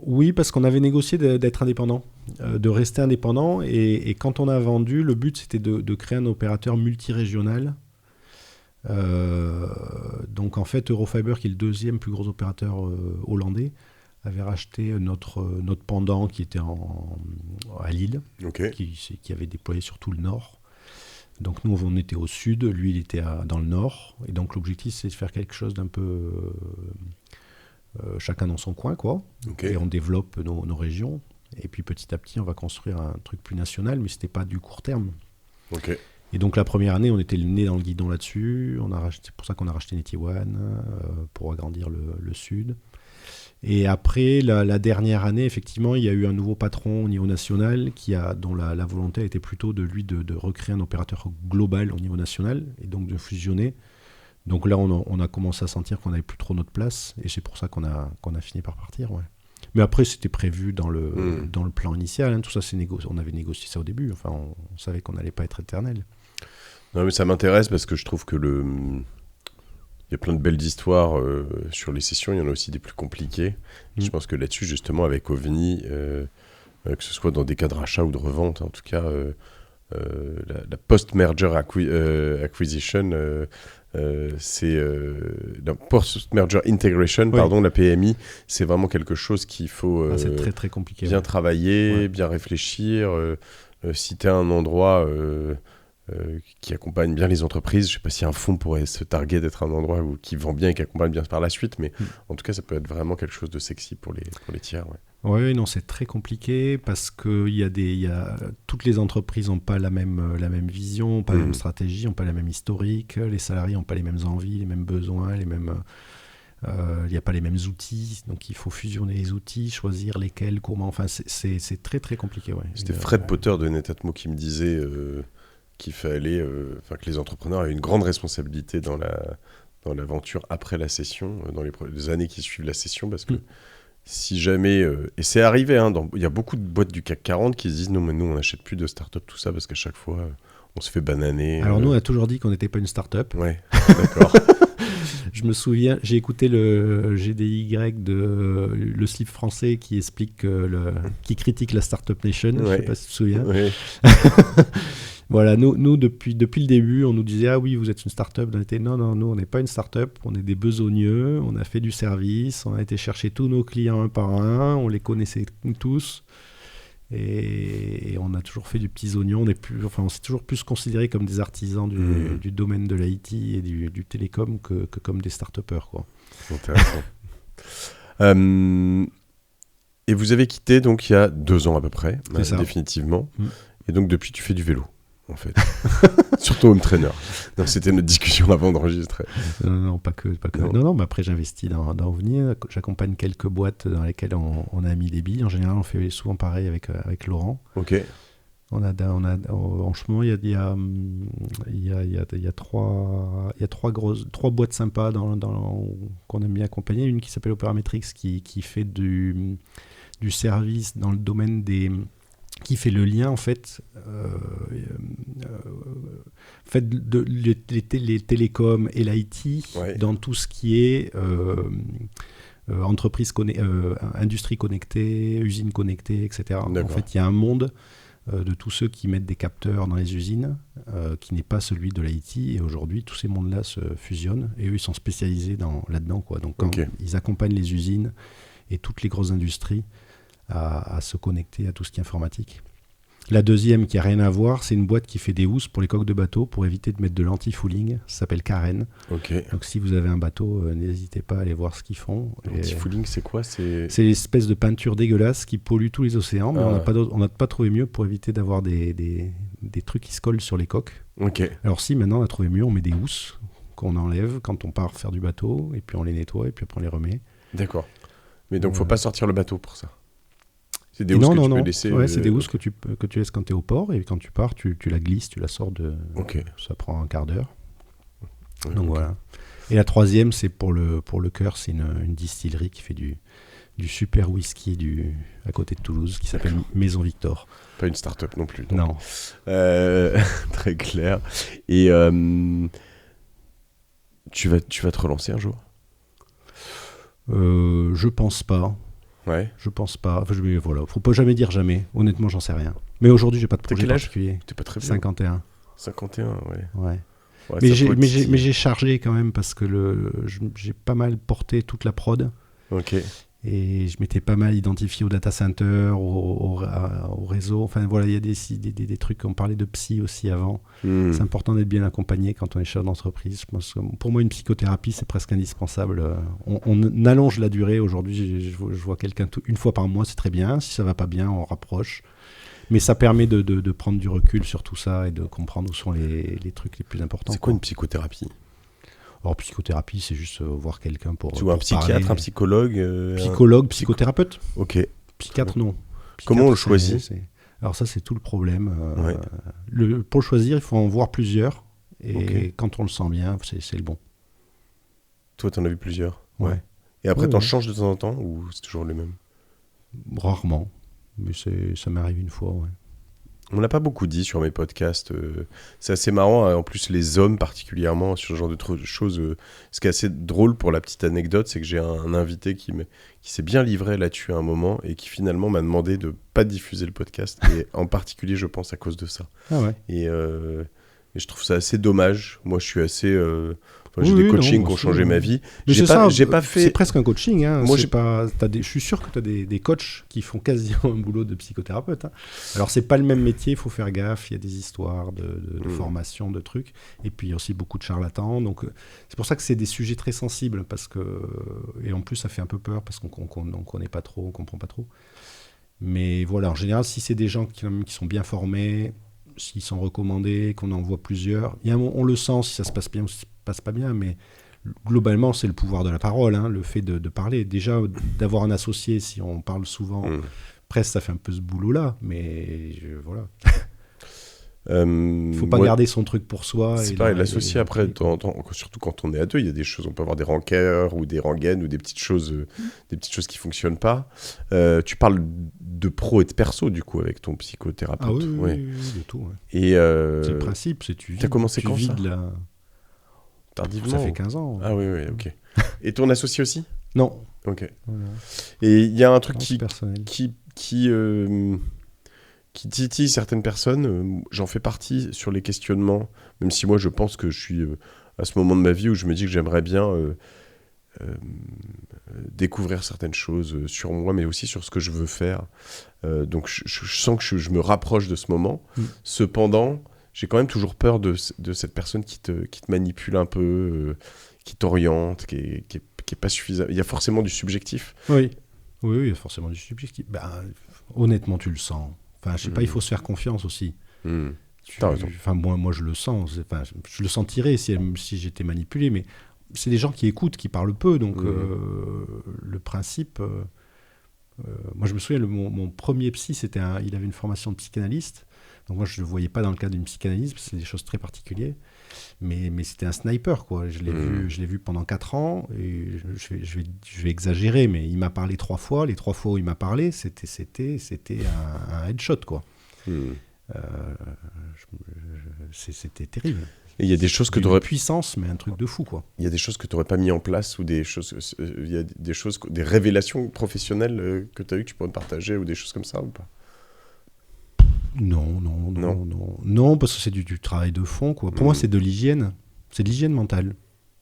Oui, parce qu'on avait négocié d'être indépendant, de rester indépendant. Et quand on a vendu, le but, c'était de créer un opérateur multirégional. Donc, en fait, Eurofiber, qui est le 2e plus gros opérateur hollandais, avait racheté notre pendant qui était à Lille, okay. qui avait déployé sur tout le nord. Donc, nous, on était au sud, lui, il était dans le nord. Et donc, l'objectif, c'est de faire quelque chose d'un peu... chacun dans son coin, quoi. Okay. Et on développe nos régions. Et puis petit à petit, on va construire un truc plus national, mais c'était pas du court terme. Okay. Et donc la première année, on était le nez dans le guidon là-dessus. C'est pour ça qu'on a racheté NetOne pour agrandir le sud. Et après, la dernière année, effectivement, il y a eu un nouveau patron au niveau national dont la volonté était plutôt de recréer un opérateur global au niveau national et donc de fusionner. Donc là, on a commencé à sentir qu'on n'avait plus trop notre place, et c'est pour ça qu'on a fini par partir. Ouais. Mais après, c'était prévu dans le plan initial. Tout ça, on avait négocié ça au début. Enfin, on savait qu'on n'allait pas être éternel. Non, mais ça m'intéresse parce que je trouve que il y a plein de belles histoires sur les sessions. Il y en a aussi des plus compliquées. Je pense que là-dessus, justement, avec OVNI, que ce soit dans des cas de rachat ou de revente, en tout cas, la post-merger acquisition... c'est la post-merger integration, la PMI, c'est vraiment quelque chose qu'il faut c'est très, très compliqué, bien travailler, bien réfléchir. Si tu as un endroit qui accompagne bien les entreprises, je ne sais pas si un fonds pourrait se targuer d'être un endroit qui vend bien et qui accompagne bien par la suite, mais en tout cas, ça peut être vraiment quelque chose de sexy pour les tiers. Ouais. Oui, non, c'est très compliqué parce que toutes les entreprises n'ont pas la même vision, n'ont pas la même stratégie, n'ont pas la même historique, les salariés n'ont pas les mêmes envies, les mêmes besoins, il n'y a pas les mêmes outils, donc il faut fusionner les outils, choisir lesquels, comment, enfin c'est très très compliqué. Ouais. C'était Fred Potter de Netatmo qui me disait qu'il fallait, que les entrepreneurs avaient une grande responsabilité dans l'aventure après la session, dans les années qui suivent la session, parce que si jamais... et c'est arrivé, il y a beaucoup de boîtes du CAC 40 qui se disent « Non, mais nous, on n'achète plus de start-up, tout ça, parce qu'à chaque fois, On se fait bananer. Alors nous, on a toujours dit qu'on n'était pas une start-up. Ouais, d'accord. Je me souviens, j'ai écouté le GDY le slip français qui explique, qui critique la Startup Nation. Ouais. Je ne sais pas si tu te souviens. Ouais. Voilà, nous depuis le début, on nous disait « Ah oui, vous êtes une start-up ». On était « Non, nous, on n'est pas une start-up, on est des besogneux, on a fait du service, on a été chercher tous nos clients un par un, on les connaissait tous. Et on a toujours fait du petits oignons. On s'est toujours plus considéré comme des artisans du domaine de l'IT et du télécom que comme des start-upers, quoi. Intéressant. Et vous avez quitté donc il y a 2 ans à peu près, définitivement. Et donc depuis, tu fais du vélo, en fait. Surtout home trainer. Donc c'était notre discussion avant d'enregistrer. Non, pas que. Non, mais après j'investis dans OVNI. J'accompagne quelques boîtes dans lesquelles on a mis des billes. En général, on fait souvent pareil avec Laurent. Ok. En ce moment, il y a trois boîtes sympas qu'on aime bien accompagner. Une qui s'appelle Operametrix qui fait du service dans le domaine qui fait le lien en fait, les télécoms et l'IT dans tout ce qui est industrie connectée, usine connectée, etc. En fait, il y a un monde de tous ceux qui mettent des capteurs dans les usines, qui n'est pas celui de l'IT. Et aujourd'hui, tous ces mondes-là se fusionnent et eux, ils sont spécialisés là-dedans, quoi. Donc, ils accompagnent les usines et toutes les grosses industries à se connecter à tout ce qui est informatique. La deuxième, qui n'a rien à voir, c'est une boîte qui fait des housses pour les coques de bateau pour éviter de mettre de l'anti-fouling. Ça s'appelle Karen. Okay. Donc si vous avez un bateau, n'hésitez pas à aller voir ce qu'ils font. L'anti-fouling, c'est quoi ? C'est l'espèce de peinture dégueulasse qui pollue tous les océans, mais on n'a pas trouvé mieux pour éviter d'avoir des trucs qui se collent sur les coques. Okay. Alors si maintenant on a trouvé mieux, on met des housses qu'on enlève quand on part faire du bateau, et puis on les nettoie, et puis après on les remet. D'accord. Mais donc il ne faut pas sortir le bateau pour ça ? C'est des housses que tu peux laisser. Ouais, c'est des housses que tu laisses quand tu es au port, et quand tu pars, tu la glisses, tu la sors de. Okay. Ça prend un quart d'heure. Donc voilà. Et la troisième, c'est pour le cœur, c'est une distillerie qui fait du super whisky à côté de Toulouse, qui s'appelle Maison Victor. Pas une start-up non plus. Donc. Non. Très clair. Et tu vas te relancer un jour ? Je pense pas. Ouais. Je pense pas. Enfin, voilà, faut pas jamais dire jamais. Honnêtement, j'en sais rien. Mais aujourd'hui, j'ai pas de projet particulier. T'es pas très vieux. 51. 51, ouais. Mais j'ai chargé quand même parce que j'ai pas mal porté toute la prod. Ok. Et je m'étais pas mal identifié au data center, au réseau. Enfin voilà, il y a des trucs. On parlait de psy aussi avant. C'est important d'être bien accompagné quand on est chef d'entreprise. Je pense que pour moi, une psychothérapie, c'est presque indispensable. On allonge la durée. Aujourd'hui, je vois quelqu'un une fois par mois, c'est très bien. Si ça va pas bien, on rapproche. Mais ça permet de prendre du recul sur tout ça et de comprendre où sont les trucs les plus importants. C'est quoi une psychothérapie ? Alors, psychothérapie, c'est juste voir quelqu'un pour. Tu vois un psychiatre, parler. Un psychologue Psychologue, psychothérapeute. Ok. Psychiatre, non. Comment on le choisit ? Alors, ça, c'est tout le problème. Pour le choisir, il faut en voir plusieurs. Et quand on le sent bien, c'est le bon. Toi, t'en as vu plusieurs ? Ouais. Et après, t'en changes de temps en temps ou c'est toujours les mêmes ? Rarement. Mais ça m'arrive une fois, ouais. On l'a pas beaucoup dit sur mes podcasts. C'est assez marrant. En plus, les hommes particulièrement, sur ce genre de choses. Ce qui est assez drôle pour la petite anecdote, c'est que j'ai un invité qui s'est bien livré là-dessus à un moment et qui finalement m'a demandé de pas diffuser le podcast. Et en particulier, je pense, à cause de ça. Ah ouais. Et je trouve ça assez dommage. Moi, je suis assez... j'ai des coachings qui ont changé ma vie. Mais j'ai pas fait... C'est presque un coaching. Hein. Moi, je suis sûr que tu as des coachs qui font quasiment un boulot de psychothérapeute. Hein. Alors, c'est pas le même métier, il faut faire gaffe. Il y a des histoires de formation, de trucs. Et puis, il y a aussi beaucoup de charlatans. Donc, c'est pour ça que c'est des sujets très sensibles. Et en plus, ça fait un peu peur parce qu'on connaît pas trop, on comprend pas trop. Mais voilà, en général, si c'est des gens qui sont bien formés, s'ils sont recommandés, qu'on en voit plusieurs, on le sent si ça se passe bien ou si ça se passe pas bien, mais globalement, c'est le pouvoir de la parole, hein, le fait de parler. Déjà, d'avoir un associé, si on parle souvent, presque ça fait un peu ce boulot-là, mais voilà. Il faut pas garder son truc pour soi. C'est pareil, l'associer après, surtout quand on est à deux, il y a des choses, on peut avoir des rancœurs ou des rengaines ou des petites choses qui fonctionnent pas. Tu parles de pro et de perso du coup avec ton psychothérapeute. Ah oui, de tout. Ouais. Et c'est le principe, c'est t'as commencé quand ça Tardivement. Ça fait 15 ans. Ah oui, ok. Et ton associé aussi? Non. Ok. Voilà. Et il y a un truc qui titille certaines personnes, j'en fais partie sur les questionnements, même si moi je pense que je suis à ce moment de ma vie où je me dis que j'aimerais bien découvrir certaines choses sur moi, mais aussi sur ce que je veux faire. Donc je sens que je me rapproche de ce moment. Cependant, j'ai quand même toujours peur de cette personne qui te manipule un peu, qui t'oriente, qui est pas suffisant. Il y a forcément du subjectif. Oui, il y a forcément du subjectif. Honnêtement, tu le sens. Enfin, je sais pas, il faut se faire confiance aussi. T'as raison. Enfin, moi, je le sens. Enfin, je le sentirais si j'étais manipulé, mais c'est des gens qui écoutent, qui parlent peu. Donc, le principe... moi, je me souviens, mon premier psy, il avait une formation de psychanalyste. Donc, moi, je ne le voyais pas dans le cadre d'une psychanalyse, parce que c'est des choses très particulières. Mais c'était un sniper, quoi. Je l'ai vu pendant 4 ans, et je vais exagérer, mais il m'a parlé 3 fois. Les 3 fois où il m'a parlé, c'était un headshot, quoi. C'était terrible. Et il y a des choses que tu aurais... puissance, mais un truc de fou, quoi. Il y a des choses que tu n'aurais pas mis en place, ou des révélations professionnelles que tu as eues, que tu pourrais me partager, ou des choses comme ça, ou pas? Non, parce que c'est du travail de fond, quoi. Pour moi, c'est de l'hygiène. C'est de l'hygiène mentale.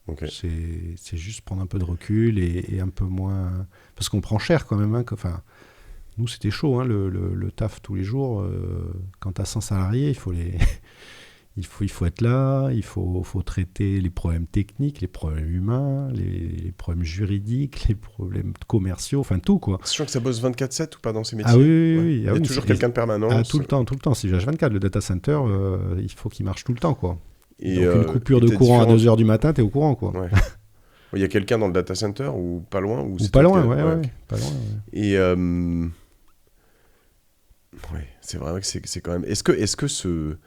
Okay. C'est juste prendre un peu de recul et un peu moins... Parce qu'on prend cher quand même. Enfin, nous, c'était chaud, hein, le taf tous les jours. Quand tu as 100 salariés, il faut être là, il faut traiter les problèmes techniques, les problèmes humains, les problèmes juridiques, les problèmes commerciaux, enfin tout, quoi. C'est sûr que ça bosse 24/7 ou pas dans ces métiers? Ah oui. Il y a toujours quelqu'un de permanent. Ah, tout le temps. C'est du H24. Le data center, il faut qu'il marche tout le temps, quoi. Et donc une coupure de courant à 2h du matin, t'es au courant, quoi. Ouais. Il y a quelqu'un dans le data center ou pas loin? Ou pas loin, ouais. Pas loin, ouais. Et c'est vrai que c'est quand même... Est-ce que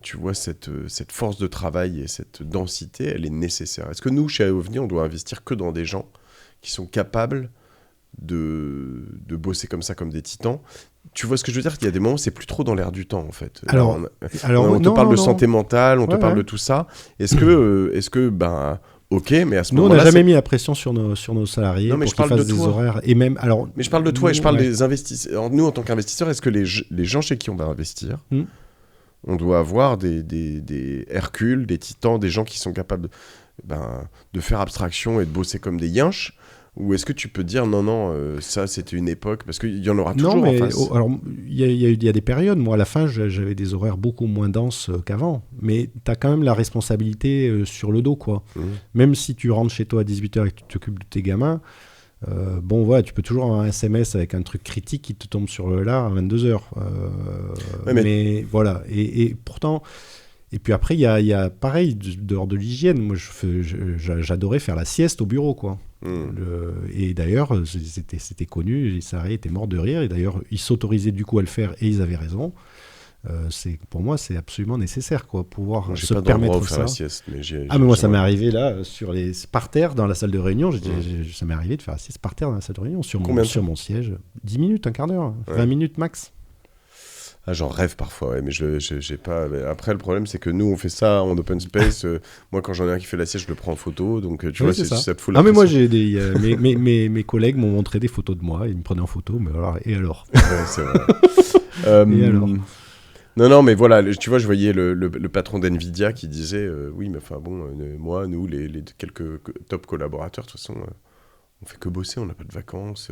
tu vois, cette force de travail et cette densité, elle est nécessaire? Est-ce que nous, chez OVNI, on doit investir que dans des gens qui sont capables de bosser comme ça, comme des titans? Tu vois ce que je veux dire? Il y a des moments où c'est plus trop dans l'air du temps, en fait. Alors on te parle de santé mentale, on te parle de tout ça. Est-ce que ok, mais à ce moment-là... Nous, on n'a jamais mis la pression sur nos salariés pour qu'ils fassent des horaires. Et même, alors, mais je parle de toi et je parle des investisseurs. Nous, en tant qu'investisseurs, est-ce que les gens chez qui on va investir... On doit avoir des Hercules, des titans, des gens qui sont capables de faire abstraction et de bosser comme des yinches? Ou est-ce que tu peux dire non, ça c'était une époque? Parce qu'il y en aura toujours en face. Alors, il y a des périodes. Moi, à la fin, j'avais des horaires beaucoup moins denses qu'avant. Mais tu as quand même la responsabilité sur le dos, quoi. Même si tu rentres chez toi à 18h et que tu t'occupes de tes gamins, tu peux toujours avoir un SMS avec un truc critique qui te tombe sur le lard à 22h. Mais voilà. Et pourtant... Et puis après, il y a pareil, dehors de l'hygiène. Moi, j'adorais faire la sieste au bureau, quoi. Et d'ailleurs, c'était connu, les salariés étaient morts de rire. Et d'ailleurs, ils s'autorisaient du coup à le faire et ils avaient raison. Pour moi, c'est absolument nécessaire, quoi, pouvoir se permettre ça. La sieste, mais moi, ça m'est arrivé là, par terre, dans la salle de réunion. Ça m'est arrivé de faire la sieste par terre dans la salle de réunion, sur mon siège. 10 minutes, un quart d'heure, 20 minutes max. Ah, j'en rêve parfois, mais j'ai pas... Après, le problème, c'est que nous, on fait ça en open space. Moi, quand j'en ai un qui fait la sieste, je le prends en photo. Donc, tu vois, ça te fout la pression. Mais moi, mes collègues m'ont montré des photos de moi. Ils me prenaient en photo. Mais alors, et alors? C'est vrai. Et alors? Non, mais voilà, tu vois, je voyais le patron d'NVIDIA qui disait oui, mais enfin bon, moi, nous, les quelques top collaborateurs, de toute façon, on fait que bosser, on n'a pas de vacances.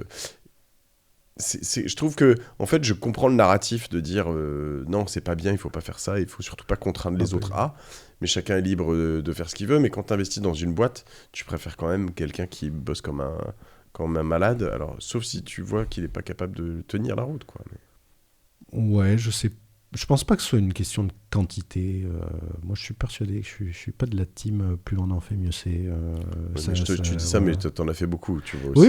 Je trouve que, en fait, je comprends le narratif de dire non, c'est pas bien, il faut pas faire ça, il faut surtout pas contraindre les autres à, mais chacun est libre de faire ce qu'il veut. Mais quand tu investis dans une boîte, tu préfères quand même quelqu'un qui bosse comme un malade, alors sauf si tu vois qu'il est pas capable de tenir la route, quoi. Ouais, je sais Je pense pas que ce soit une question de quantité. Moi, je suis persuadé que je suis pas de la team plus on en fait, mieux c'est. Tu dis ça, mais t'en as fait beaucoup, tu vois aussi.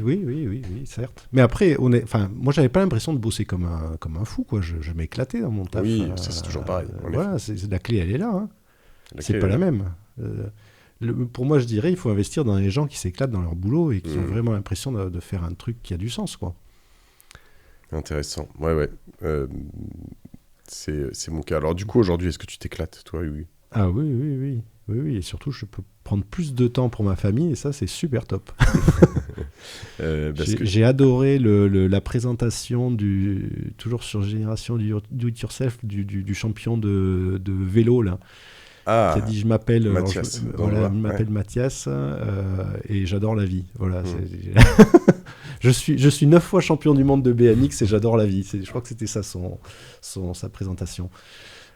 Oui, certes. Mais après, moi, j'avais pas l'impression de bosser comme un fou, quoi. Je m'éclatais dans mon taf. Oui, ça c'est toujours pareil. Voilà, la clé, elle est là. Hein. C'est pas la même. Pour moi, je dirais, il faut investir dans les gens qui s'éclatent dans leur boulot et qui ont vraiment l'impression de faire un truc qui a du sens, quoi. Intéressant. Ouais. C'est mon cas. Alors du coup, aujourd'hui, est-ce que tu t'éclates, toi? Oui. Ah oui. Et surtout, je peux prendre plus de temps pour ma famille et ça, c'est super top. J'ai adoré la présentation toujours sur Génération du Do It Yourself du champion de vélo là. Qui a dit je m'appelle Mathias. Je m'appelle Mathias et j'adore la vie. Voilà. Je suis 9 fois champion du monde de BMX et j'adore la vie. Je crois que c'était ça sa présentation.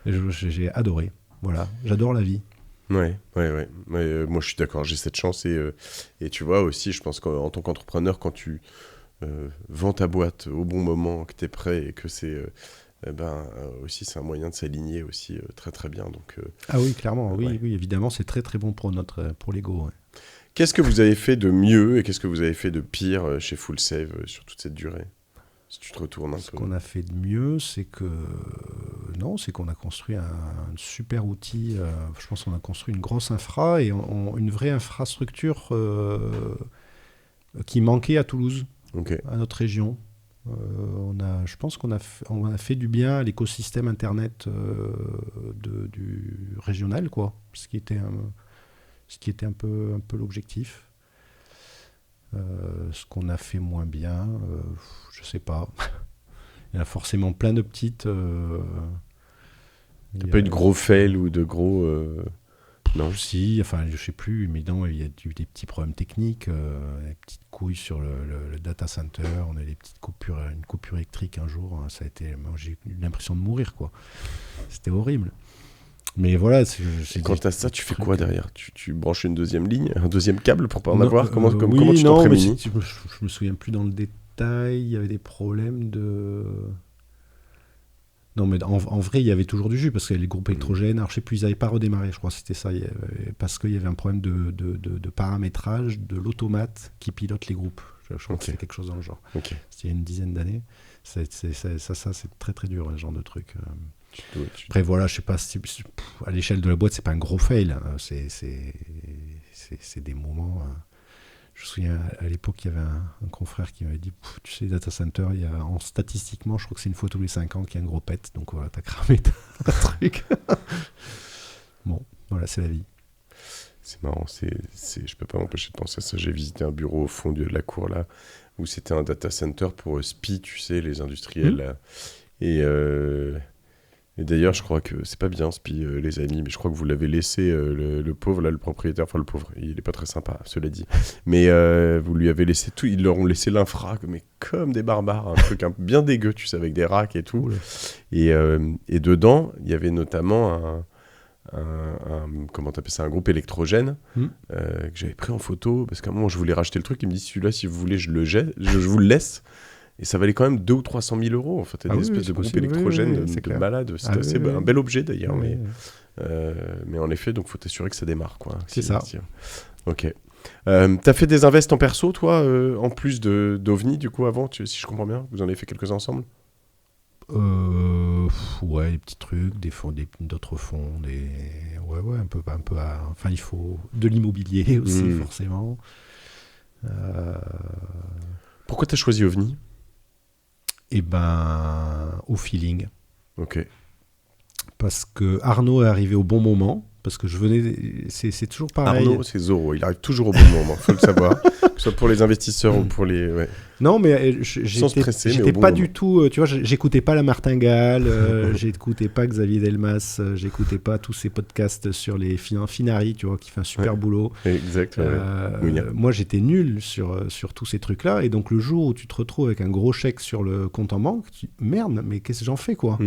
J'ai adoré. Voilà, j'adore la vie. Ouais. Moi, je suis d'accord, j'ai cette chance. Et tu vois aussi, je pense qu'en tant qu'entrepreneur, quand tu vends ta boîte au bon moment, que tu es prêt et que c'est... aussi, c'est un moyen de s'aligner aussi très, très bien. Donc, ah oui, clairement. Oui, évidemment, c'est très, très bon pour l'ego. Ouais. Qu'est-ce que vous avez fait de mieux et qu'est-ce que vous avez fait de pire chez Full Save sur toute cette durée? Si tu te retournes un peu. Ce qu'on a fait de mieux, c'est qu'on a construit un super outil. Je pense qu'on a construit une grosse infra et une vraie infrastructure qui manquait à Toulouse, à notre région. Je pense qu'on a fait du bien à l'écosystème Internet du régional, quoi. Ce qui était un peu l'objectif. Ce qu'on a fait moins bien, je sais pas. Il y en a forcément plein de petites. T'as pas eu de gros fails ou de gros... Non. Si, enfin, je sais plus, mais non, il y a eu des petits problèmes techniques, des petites couilles sur le data center, on a eu une coupure électrique un jour, ça a été, j'ai eu l'impression de mourir, quoi. C'était horrible. Mais voilà, quand t'as ça, tu fais quoi derrière? Tu branches une deuxième ligne, un deuxième câble pour pas en avoir? Comment tu t'en prémunis? Je me souviens plus dans le détail. Il y avait des problèmes de... Non, mais en vrai, il y avait toujours du jus parce qu'il y avait les groupes électrogènes. Alors, je sais plus, ils n'avaient pas redémarré, je crois, c'était ça. Parce qu'il y avait un problème de paramétrage de l'automate qui pilote les groupes. Je crois que c'était quelque chose dans le genre. C'était il y a une dizaine d'années. Ça, c'est très très dur, ce genre de truc. Après, voilà, je sais pas, à l'échelle de la boîte, c'est pas un gros fail. Hein. C'est des moments. Je me souviens, à l'époque, il y avait un confrère qui m'avait dit, tu sais, les data centers, statistiquement, je crois que c'est une fois tous les 5 ans qu'il y a un gros pet. Donc voilà, t'as cramé un truc. Bon, voilà, c'est la vie. C'est marrant, je peux pas m'empêcher de penser à ça. J'ai visité un bureau au fond de la cour, là, où c'était un data center pour SPI, tu sais, les industriels. Là. Et d'ailleurs, je crois que c'est pas bien, SPI, les amis, mais je crois que vous l'avez laissé, le pauvre, là, le propriétaire, enfin le pauvre, il est pas très sympa, cela dit. Mais vous lui avez laissé tout, ils leur ont laissé l'infra, mais comme des barbares, un truc bien dégueu, tu sais, avec des racks et tout. Et dedans, il y avait notamment comment t'appelles ça, un groupe électrogène que j'avais pris en photo, parce qu'à un moment, je voulais racheter le truc, il me dit, celui-là, si vous voulez, je vous le laisse. Et ça valait quand même 200 ou 300 000 euros. En fait, des espèces de groupes électrogènes de malades. C'était un bel objet d'ailleurs. Mais en effet, donc faut t'assurer que ça démarre, quoi. C'est ça. Ok. T'as fait des invests en perso, toi, en plus d'OVNI, du coup, avant, si je comprends bien? Vous en avez fait quelques-uns ensemble? Ouais, des petits trucs, d'autres fonds, ouais, un peu. Enfin, il faut de l'immobilier aussi, forcément. Pourquoi t'as choisi OVNI? Au feeling. Ok. Parce que Arnaud est arrivé au bon moment. Parce que c'est toujours pareil. Arnaud, c'est Zorro. Il arrive toujours au bon moment. Faut le savoir. Que ce soit pour les investisseurs ou pour les. Ouais. Non, mais j'étais pas du tout. Tu vois, j'écoutais pas la Martingale. J'écoutais pas Xavier Delmas. J'écoutais pas tous ces podcasts sur les Finari, tu vois, qui fait un super boulot. Exact. Moi, j'étais nul sur tous ces trucs-là. Et donc, le jour où tu te retrouves avec un gros chèque sur le compte en banque, merde, mais qu'est-ce que j'en fais, quoi?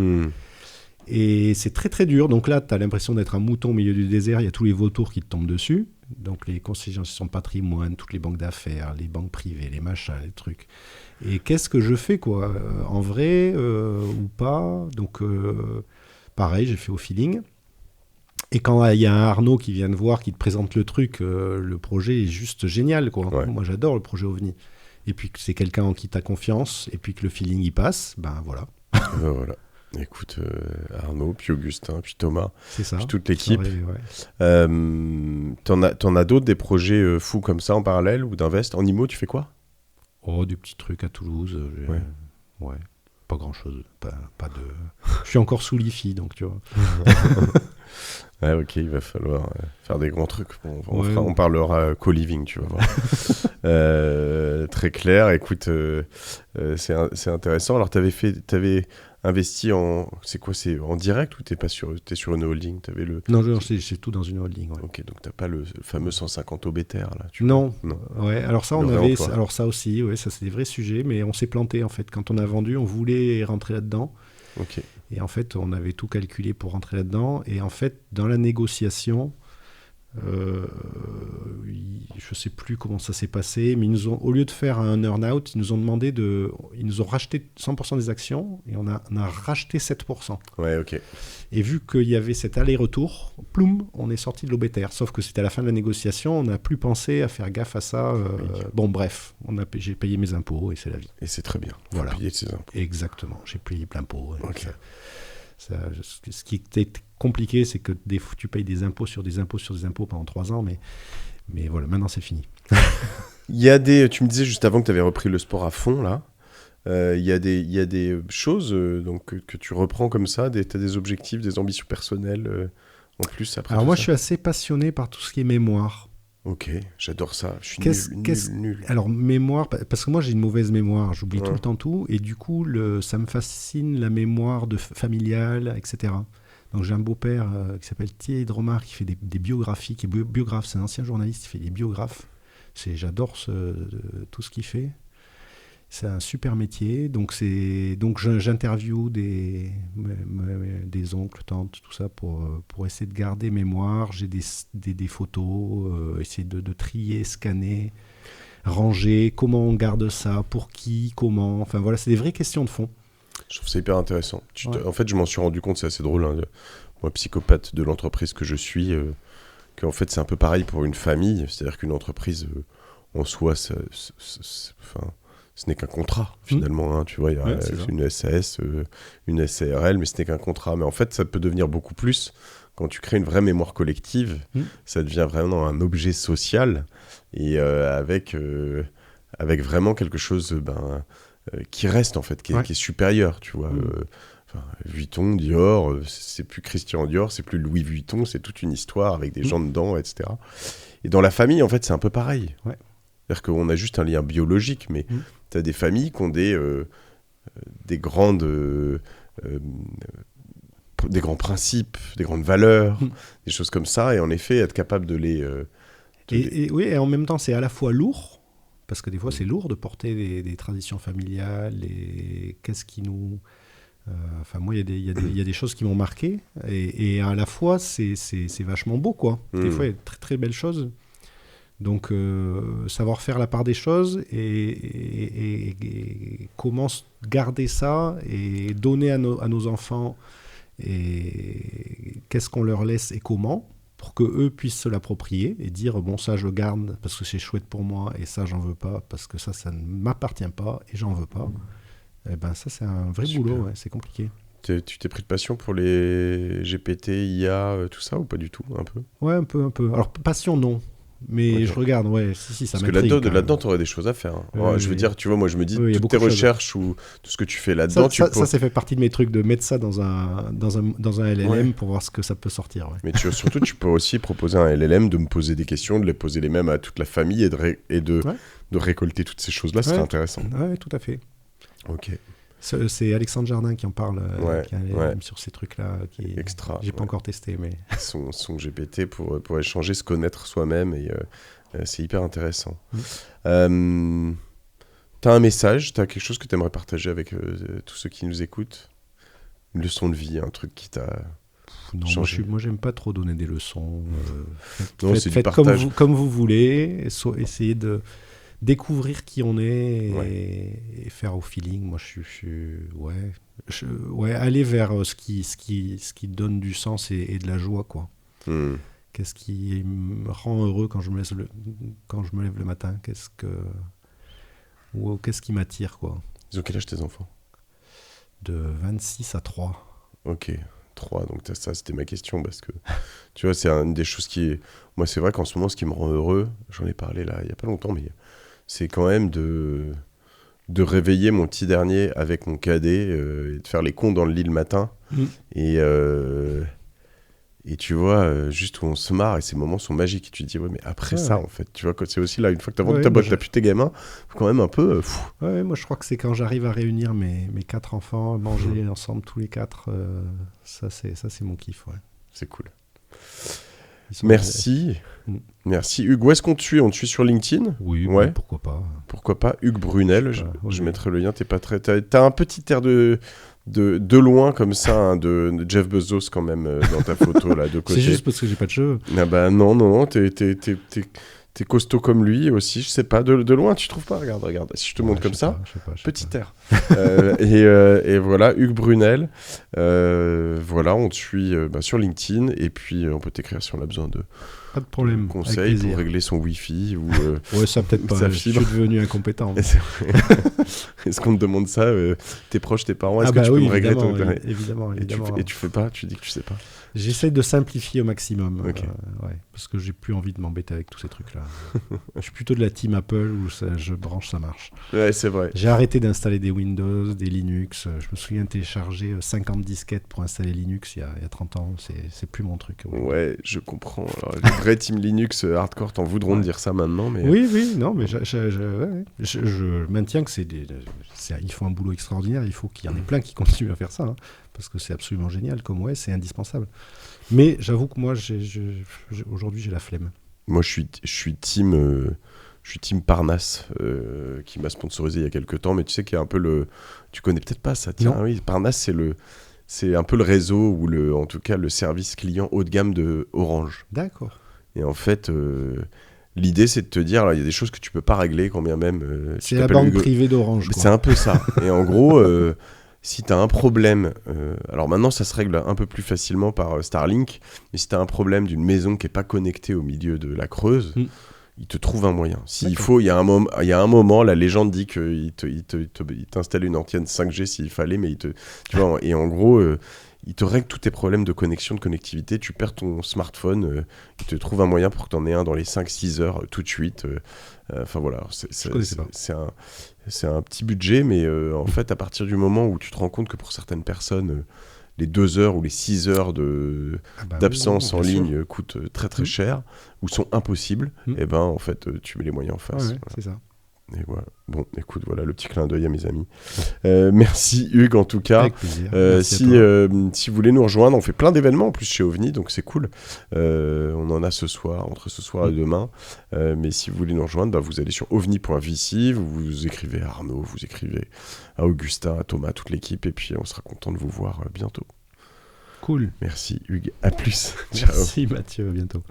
Et c'est très très dur. Donc là, tu as l'impression d'être un mouton au milieu du désert. Il y a tous les vautours qui te tombent dessus. Donc les conseillers en gestion de patrimoine, toutes les banques d'affaires, les banques privées, les machins, les trucs. Et qu'est-ce que je fais, quoi, en vrai ou pas. Donc pareil, j'ai fait au feeling. Et quand il y a un Arnaud qui vient te voir, qui te présente le truc, le projet est juste génial, quoi. Ouais. Moi, j'adore le projet OVNI. Et puis que c'est quelqu'un en qui tu as confiance, et puis que le feeling y passe, ben voilà. Voilà. Écoute, Arnaud, puis Augustin, puis Thomas, c'est ça, puis toute l'équipe. Ouais. T'en as d'autres, des projets fous comme ça en parallèle ou d'invest? En IMO, tu fais quoi? Oh, des petits trucs à Toulouse. Ouais. Pas grand-chose. Pas de... Je suis encore sous l'IFI, donc tu vois. Ouais, ok, il va falloir faire des grands trucs. On parlera co-living, tu vas voir. Très clair. Écoute, c'est intéressant. Alors, t'avais investi en... C'est quoi? C'est en direct ou t'es sur une holding? Non, c'est tout dans une holding. Ouais. Ok, donc t'as pas le fameux 150 obétaires là? Non. Ouais, alors ça, alors ça aussi, ouais, ça c'est des vrais sujets, mais on s'est planté en fait. Quand on a vendu, on voulait rentrer là-dedans. Ok. Et en fait, on avait tout calculé pour rentrer là-dedans. Et en fait, dans la négociation, je ne sais plus comment ça s'est passé, mais au lieu de faire un earn-out, ils nous ont racheté 100% des actions et on a racheté 7%. Ouais, ok. Et vu qu'il y avait cet aller-retour, ploum, on est sorti de l'obétaire. Sauf que c'était à la fin de la négociation, on n'a plus pensé à faire gaffe à ça. Bon, bref, j'ai payé mes impôts et c'est la vie. Et c'est très bien. Voilà. Payer ses impôts. Exactement, j'ai payé plein pot. Ok. Ce qui était compliqué, c'est que tu payes des impôts sur des impôts sur des impôts pendant 3 ans, mais voilà, maintenant c'est fini. Tu me disais juste avant que tu avais repris le sport à fond, là. Il y a des choses donc, que tu reprends comme ça, tu as des objectifs, des ambitions personnelles en plus après. Alors moi, je suis assez passionné par tout ce qui est mémoire. Ok, j'adore ça. Je suis nul. Alors, mémoire, parce que moi, j'ai une mauvaise mémoire. J'oublie tout le temps tout. Et du coup, ça me fascine la mémoire familiale, etc. Donc, j'ai un beau-père qui s'appelle Thierry Dromard, qui fait des biographies, qui est biographe. C'est un ancien journaliste, il fait des biographes. J'adore tout ce qu'il fait. C'est un super métier. Donc j'interviewe des oncles, tantes, tout ça pour essayer de garder mémoire. J'ai des photos, essayer de trier, scanner, ranger. Comment on garde ça? Pour qui? Comment? Enfin voilà, c'est des vraies questions de fond. Je trouve ça hyper intéressant. En fait, je m'en suis rendu compte, c'est assez drôle. Hein, moi, psychopathe de l'entreprise que je suis, qu'en fait, c'est un peu pareil pour une famille. C'est-à-dire qu'une entreprise, en soi, ce n'est qu'un contrat, finalement. Hein, tu vois, il y a une SAS, une SARL, mais ce n'est qu'un contrat. Mais en fait, ça peut devenir beaucoup plus. Quand tu crées une vraie mémoire collective, ça devient vraiment un objet social et avec vraiment quelque chose qui reste, en fait, qui est supérieur, tu vois. Vuitton, Dior, c'est plus Christian Dior, c'est plus Louis Vuitton, c'est toute une histoire avec des gens dedans, etc. Et dans la famille, en fait, c'est un peu pareil. Ouais. C'est-à-dire qu'on a juste un lien biologique, mais tu as des familles qui ont des grands principes, des grandes valeurs, des choses comme ça, et en effet, être capable de les... Oui, et en même temps, c'est à la fois lourd, parce que des fois, c'est lourd de porter des traditions familiales, et qu'est-ce qui nous... Enfin, moi, il y a des choses qui m'ont marqué, et à la fois, c'est vachement beau, quoi. Des fois, il y a de très, très belles choses. Donc, savoir faire la part des choses et comment garder ça et donner à nos enfants et qu'est-ce qu'on leur laisse et comment pour qu'eux puissent se l'approprier et dire bon, ça je le garde parce que c'est chouette pour moi et ça j'en veux pas parce que ça ne m'appartient pas et j'en veux pas. Et ben ça c'est un vrai boulot, c'est compliqué. Tu t'es pris de passion pour les GPT, IA, tout ça ou pas du tout, un peu? Ouais, un peu. Alors passion non. Mais je regarde, si, ça m'intrigue. Parce que là-dedans, tu aurais des choses à faire. Hein. Je veux dire, tu vois, moi, je me dis, toutes tes recherches ou tout ce que tu fais là-dedans... Ça fait partie de mes trucs, de mettre ça dans un LLM pour voir ce que ça peut sortir. Ouais. Mais surtout, tu peux aussi proposer à un LLM de me poser des questions, de les poser les mêmes à toute la famille et de récolter toutes ces choses-là. Ce serait intéressant. Oui, tout à fait. Ok. C'est Alexandre Jardin qui en parle, qui a un LLM sur ces trucs-là. Extra. J'ai pas encore testé, mais... Son GPT pour échanger, se connaître soi-même, et c'est hyper intéressant. T'as un message, t'as quelque chose que t'aimerais partager avec tous ceux qui nous écoutent? Une leçon de vie, un truc qui t'a Non, changé. moi, j'aime pas trop donner des leçons. Non, c'est du faites partage. comme vous voulez. Essayez de découvrir qui on est et faire au feeling. Moi, ouais, aller vers ce qui donne du sens et de la joie, quoi. Qu'est-ce qui me rend heureux quand je me lève le matin? Qu'est-ce qui m'attire, quoi? Ils ont quel âge tes enfants? De 26 à 3. Ok, 3, donc ça c'était ma question, parce que tu vois, c'est une des choses qui est... Moi, c'est vrai qu'en ce moment, ce qui me rend heureux, j'en ai parlé là il n'y a pas longtemps, mais c'est quand même de réveiller mon petit dernier avec mon cadet et de faire les cons dans le lit le matin. Et tu vois, juste où on se marre, et ces moments sont magiques. Et tu te dis, ouais, mais après ça, en fait, tu vois, c'est aussi là, une fois que t'as vendu ta boîte, t'as plus tes gamins, faut quand même un peu... Ouais, moi je crois que c'est quand j'arrive à réunir mes 4 enfants, manger ensemble tous les 4, ça c'est mon kiff, ouais. C'est cool. Merci. Merci. Hugues, où est-ce qu'on te suit? On te suit sur LinkedIn? Oui, ouais. Pourquoi pas. Pourquoi pas. Hugues Brunel, je mettrai le lien. T'as un petit air de loin comme ça, hein, de Jeff Bezos quand même dans ta photo là de côté. C'est juste parce que j'ai pas de cheveux. Ah bah non, t'es costaud comme lui aussi, je sais pas, de loin tu trouves pas? Regarde, si je te montre comme ça, petit air. Et voilà, Hugues Brunel, voilà, on te suit sur LinkedIn, et puis on peut t'écrire si on a besoin de pas de problème, conseils pour régler son Wifi ou ouais, ça peut-être pas, je suis devenu incompétent. Est-ce qu'on te demande ça, tes proches, tes parents, est-ce que tu peux me régler ton... Évidemment. Et tu fais pas, tu dis que tu sais pas. J'essaie de simplifier au maximum, parce que j'ai plus envie de m'embêter avec tous ces trucs-là. Je suis plutôt de la team Apple où je branche, ça marche. Ouais, c'est vrai. J'ai arrêté d'installer des Windows, des Linux. Je me souviens télécharger 50 disquettes pour installer Linux il y a 30 ans. C'est plus mon truc. Ouais, je comprends. Alors, les vrais team Linux hardcore t'en voudront de dire ça maintenant. Mais... Oui, non, mais je maintiens que il faut un boulot extraordinaire. Il faut qu'il y en ait plein qui continuent à faire ça. Hein. Parce que c'est absolument génial, comme c'est indispensable. Mais j'avoue que moi, aujourd'hui, j'ai la flemme. Moi, je suis team Parnasse, qui m'a sponsorisé il y a quelques temps, mais tu sais qu'il y a un peu tu connais peut-être pas ça, tiens, oui, Parnasse, c'est un peu le réseau, ou en tout cas le service client haut de gamme de Orange. D'accord. Et en fait... l'idée, c'est de te dire, il y a des choses que tu peux pas régler, quand bien même... c'est la banque privée d'Orange. C'est un peu ça. Et en gros... si tu as un problème, alors maintenant ça se règle un peu plus facilement par Starlink, mais si tu as un problème d'une maison qui n'est pas connectée au milieu de la Creuse, il te trouve un moyen. S'il faut, il y a un moment, la légende dit qu'il t'installe une antenne 5G s'il fallait, mais tu vois, et en gros, il te règle tous tes problèmes de connexion, de connectivité. Tu perds ton smartphone, il te trouve un moyen pour que tu en aies un dans les 5-6 heures tout de suite. Enfin voilà, c'est un petit budget, mais en fait, à partir du moment où tu te rends compte que pour certaines personnes, les 2 heures ou les 6 heures d'absence en ligne coûtent très très cher, ou sont impossibles, et ben en fait, tu mets les moyens en face. Ouais, c'est ça. Et voilà. Bon, écoute, voilà le petit clin d'œil à mes amis. Merci Hugues, en tout cas. Avec plaisir. Si vous voulez nous rejoindre, on fait plein d'événements en plus chez OVNI, donc c'est cool. On en a entre ce soir et demain. Mais si vous voulez nous rejoindre, vous allez sur ovni.vc, vous écrivez à Arnaud, vous écrivez à Augustin, à Thomas, à toute l'équipe, et puis on sera content de vous voir bientôt. Cool. Merci Hugues, à plus. Merci Mathieu, à bientôt.